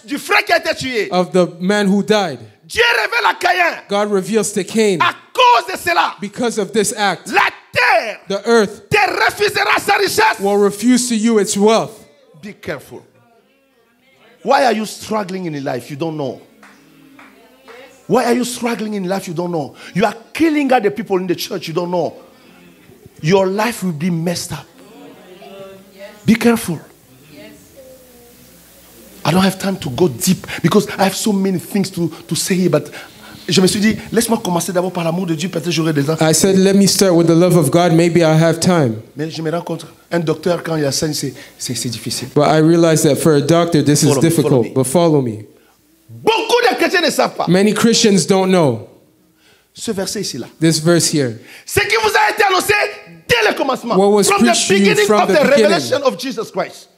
du frère qui a été tué, of the man who died, Dieu révèle à Caïn, God reveals to Cain, à cause de cela, because of this act, la terre the earth te refusera sa richesse. will refuse to you its wealth. Be careful. Why are you struggling in life? You don't know. Why are you struggling in life? You don't know. You are killing other people in the church. You don't know. Your life will be messed up. Be careful. I don't have time to go deep because I have so many things to say, but je me suis dit, laisse-moi commencer d'abord par l'amour de Dieu, peut-être j'aurai des temps. I said, let me start with the love of God. Maybe I have time. Mais je me rends compte, un docteur, quand il enseigne, c'est difficile. But I realize that for a doctor, this is Follow me, follow difficult. me. But follow me. Beaucoup de chrétiens ne savent pas. Many Christians don't know Ce verset ici-là. this verse here. Ce qui vous a été annoncé dès le commencement. What was From the preached to you beginning from of the the beginning. revelation of Jesus Christ.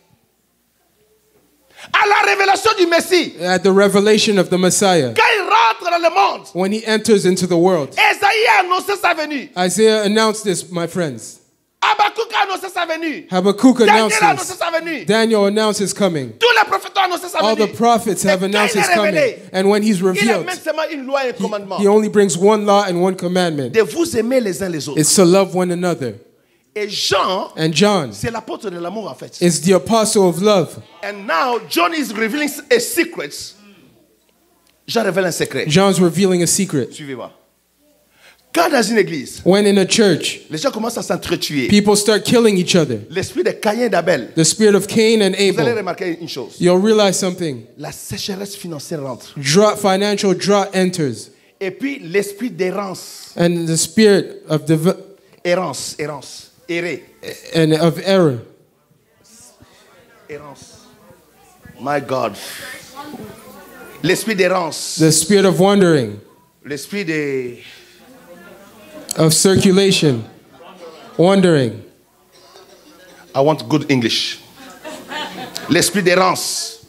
À la révélation du Messie. At the revelation of the Messiah, Quand il rentre dans le monde, when he enters into the world. Esaïe a annoncé sa venue. Isaiah announced this, my friends. Habakkuk a annoncé sa venue. Habakkuk Daniel announced a annoncé this. sa venue. Daniel announced his coming. Tous les prophètes ont annoncé sa All venue. the prophets have Et announced quand il his est coming. révélé, And when he's il revealed, amène seulement une loi et un commandement. he only brings one law and one commandment. De vous aimer les uns les autres. It's to love one another. Et Jean, And John c'est l'apôtre de l'amour en fait. is the apostle of love. And now John is revealing a secret. Jean révèle un secret. John's revealing a secret. Suivez-moi. Quand dans une église, When in a church, les gens commencent à s'entretuer, people start killing each other. l'esprit de Caïn et d'Abel, The spirit of Cain and vous allez Abel. remarquer une chose. You'll realize something. La sécheresse financière rentre. Financial drought enters. Et puis l'esprit d'errance. And the spirit of Errance. Errer. and of error. Errance. My God. L'esprit d'errance. The spirit of wandering, L'esprit de... of circulation, Wondering. I want good English. L'esprit d'errance.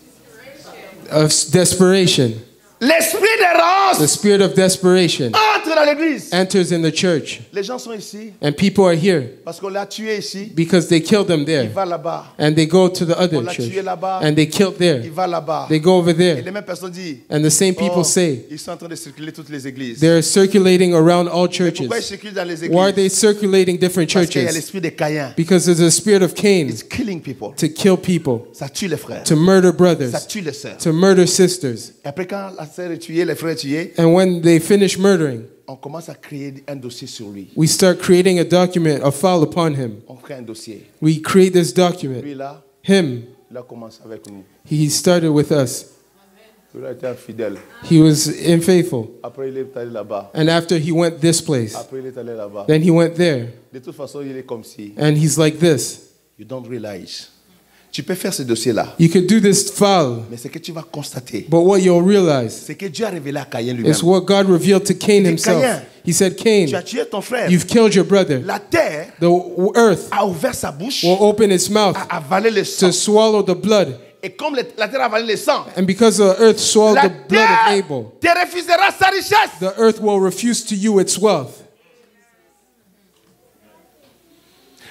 Of desperation. L'esprit The d'errance spirit of desperation entre dans l'église. enters in the church. Les gens sont ici And people are here parce qu'on l'a tué ici. because they killed them Il there. va là-bas. And they go to the On other l'a church. tué là-bas. And they killed there. Il va là-bas. They go over Et there. les mêmes personnes disent, And the same people oh, say ils sont en train de circuler toutes les églises. they're circulating around all churches. Pourquoi ils circulent dans les églises? Why are they circulating different Parce qu'il y a churches? l'esprit de Caïn. Because there's a spirit of Cain It's killing people. to kill people, Ça tue les frères. to murder Ça brothers, tue les sœurs. to murder sisters. Et après, quand la sœur est tuée, les frères est tué, And when they finish murdering, on commence à créer un dossier sur lui. we start creating a document, a file upon him. On crée un dossier. We create this document. Lui là, Him, il a commencé avec nous. he started with us. Il a été infidèle. He was unfaithful. Après, il est allé là-bas. And after he went this place, Après, il est allé là-bas. then he went there. De toute façon, il est comme si. And he's like this. You don't realize. Tu peux faire ce dossier-là. You could do this file, Mais ce que tu vas constater, but what you'll realize c'est que Dieu a révélé à Caïn lui-même. is what God revealed to Cain himself. Cain, He said, Tu Cain, as tué ton frère. you've killed your brother. La terre The earth a ouvert sa bouche, will open its mouth a avalé le sang. to swallow the blood. Et comme la terre a avalé le sang, And because the earth swallowed la the blood of terre Abel, te refusera sa richesse. the earth will refuse to you its wealth.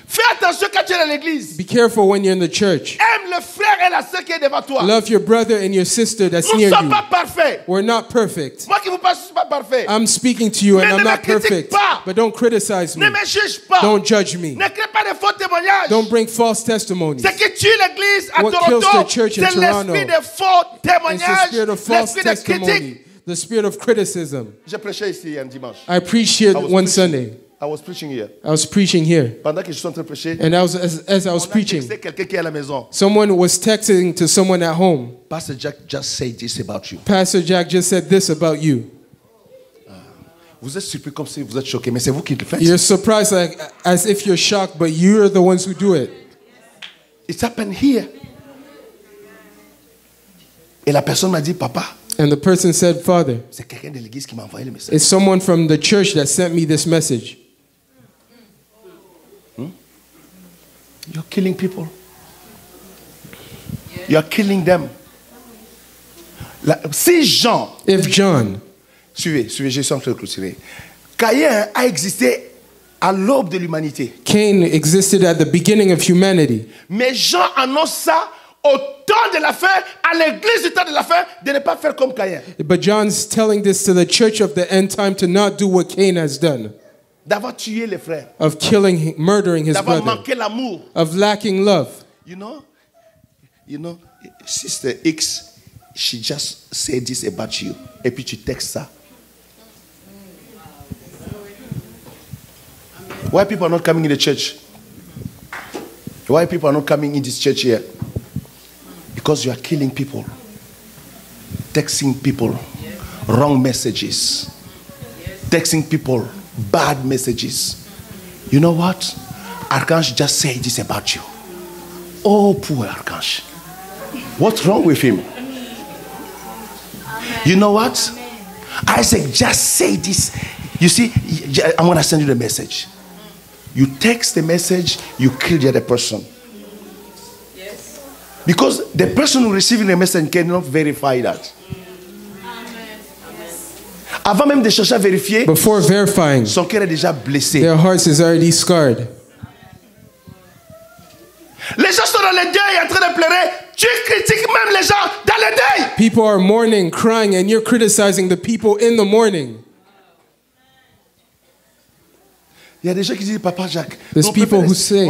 Fais attention quand tu es dans l'église. Be careful when you're in the church. Aime le frère et la sœur qui est devant toi. Love your brother and your sister that's Nous ne near sommes you. pas parfaits. We're not perfect. Moi qui vous parle, je ne suis pas parfait. I'm speaking to you and Mais I'm ne not me critique perfect. pas. But don't criticize me. Ne me juge pas. Don't judge me. Ne crée pas de faux témoignages. Don't bring false testimonies. Ce qui tue l'église à What kills Toronto, the church in c'est l'esprit Toronto. de faux It's the témoignages, spirit of false l'esprit de critique. testimony, the spirit of criticism. J'ai prêché ici un dimanche. I preached here I was one preaching. Sunday. I was preaching here. I was preaching here. Pendant que je suis en train de prêcher, And as I was on a preaching, texté quelqu'un qui est à la maison. someone was texting to someone at home. Pastor Jack just said this about you. Pastor Jack just said this about you. Vous êtes surpris comme si vous êtes choqué, mais c'est vous qui le faites. You're surprised like as if you're shocked, but you're the ones who do it. It's happened here. Et la personne m'a dit, papa, And the person said, Father, c'est quelqu'un de l'église qui m'a envoyé le message. it's someone from the church that sent me this message. You're killing people. You're killing them. Si Jean, If John, suivez, je suis en train de clôturer. Caïn a existé à l'aube de l'humanité. Cain existed at the beginning of humanity. Mais Jean annonce ça au temps de la fin, à l'église du temps de la fin, de ne pas faire comme Caïn. But John's telling this to the church of the end time to not do what Cain has done, D'avoir tué les frères. of killing, murdering his D'avoir brother, manqué l'amour. of lacking love. You know, Sister X, she just said this about you. Et puis tu textes ça. Why people are not coming in the church? Why people are not coming in this church here? Because you are killing people. Texting people wrong messages. Texting people bad messages. You know what? Archange just said this about you. Oh, poor Archange. What's wrong with him? You know what? Isaac just say this. You see, I want to send you the message. You text the message, you kill the other person. Yes. Because the person who receiving the message cannot verify that. Avant même de chercher à vérifier, Before verifying, son cœur est déjà blessé. their hearts is already scarred. Les gens sont dans le deuil en train de pleurer. Tu critiques même les gens dans le deuil. People are mourning, crying, and you're criticizing the people in the mourning. Il y a des gens qui disent, Papa Jacques, There's on peut people faire- who say-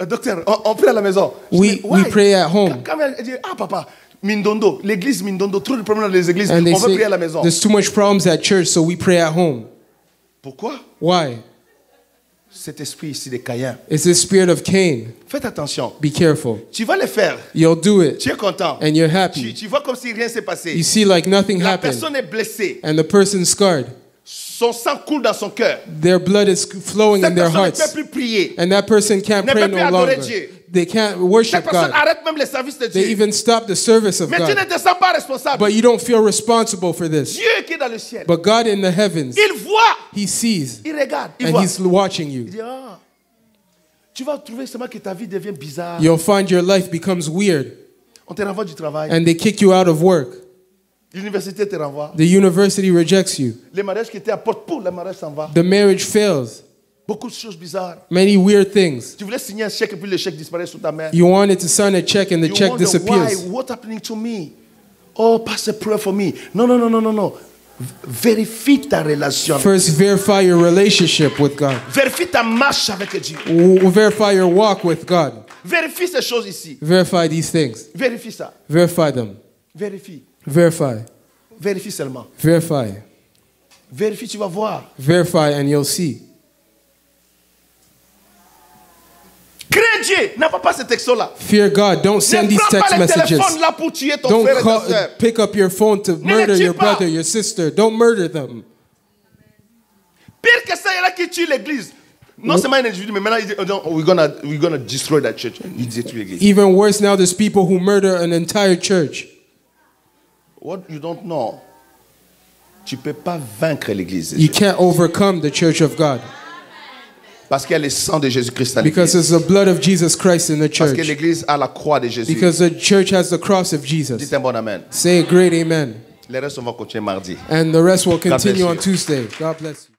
Docteur, on prie à la maison. Je We dis, why? pray at home. Quand elle dit, ah papa, Mindondo, l'église Mindondo, trop de problèmes dans les églises, And they on veut prier à la say maison. there's too much problems at church, so we pray at home. Pourquoi? Why? Cet esprit ici de Caïn. It's the spirit of Cain. Faites attention. Be careful. Tu vas le faire. You'll do it, Tu es content. and you're Tu, happy. tu vois comme si rien s'est passé. You see like nothing La happened, personne est blessée. and the person's scarred. Son sang coule dans son cœur. Their blood is flowing Cette in their personne ne hearts, peut plus prier. and that person can't Ne pray peut plus no adorer longer. Dieu. They can't Cette worship personne God. arrête même les services de They Dieu. even stop the service of Mais tu ne God. te sens pas responsable. But you don't feel responsible for this. Dieu qui est dans le ciel, But God in the heavens, il voit, He sees, il regarde, il and voit. He's watching Il you. dit, ah, Tu vas trouver seulement que ta vie devient bizarre. You'll find your life becomes weird. On te renvoie du travail. And they kick you out of work. L'université te renvoie. The university rejects you. Les mariages qui étaient à porte pour le mariage s'en va. The marriage fails. Beaucoup de choses bizarres. Many weird things. Tu voulais signer un chèque et puis le chèque disparaît sous ta main. You wanted to sign a check and the You check wonder disappears. why? What's happening to me? Oh, pass a prayer for me. No, no, no, no, no, no. Vérifie ta relation. First, verify your relationship with God. Vérifie ta marche avec Dieu. Verify your walk with God. Vérifie ces choses ici. Verify these things. Vérifie ça. Verify them. Vérifie. Verify. Vérifie seulement. Verify. Vérifie, tu vas voir. Verify and you'll see. Crains Dieu. N'a pas ce texto-là. Fear God. Don't send Ne these prends text pas le messages. téléphone là pour tuer ton Don't frère et ta sœur. pick up your phone to murder les tue your pas. brother, your sister. Don't murder them. Pire que ça, il y en a qui tuent l'église. Non seulement un individu, mais maintenant ils disent, oh, we're gonna destroy that church. Ils détruisent l'église. Even worse now, there's people who murder an entire church. What you don't know, tu peux pas vaincre l'église. You can't overcome the church of God Parce qu'il y a le sang de Jésus-Christ dans because l'église. it's the blood of Jesus Christ in the Parce que church. l'église a la croix de Jésus. Because the church has the cross of Jesus. Dites un bon amen. Say a great amen. Les restes, on va continuer mardi. And the rest will bless continue you. on Tuesday. God bless you.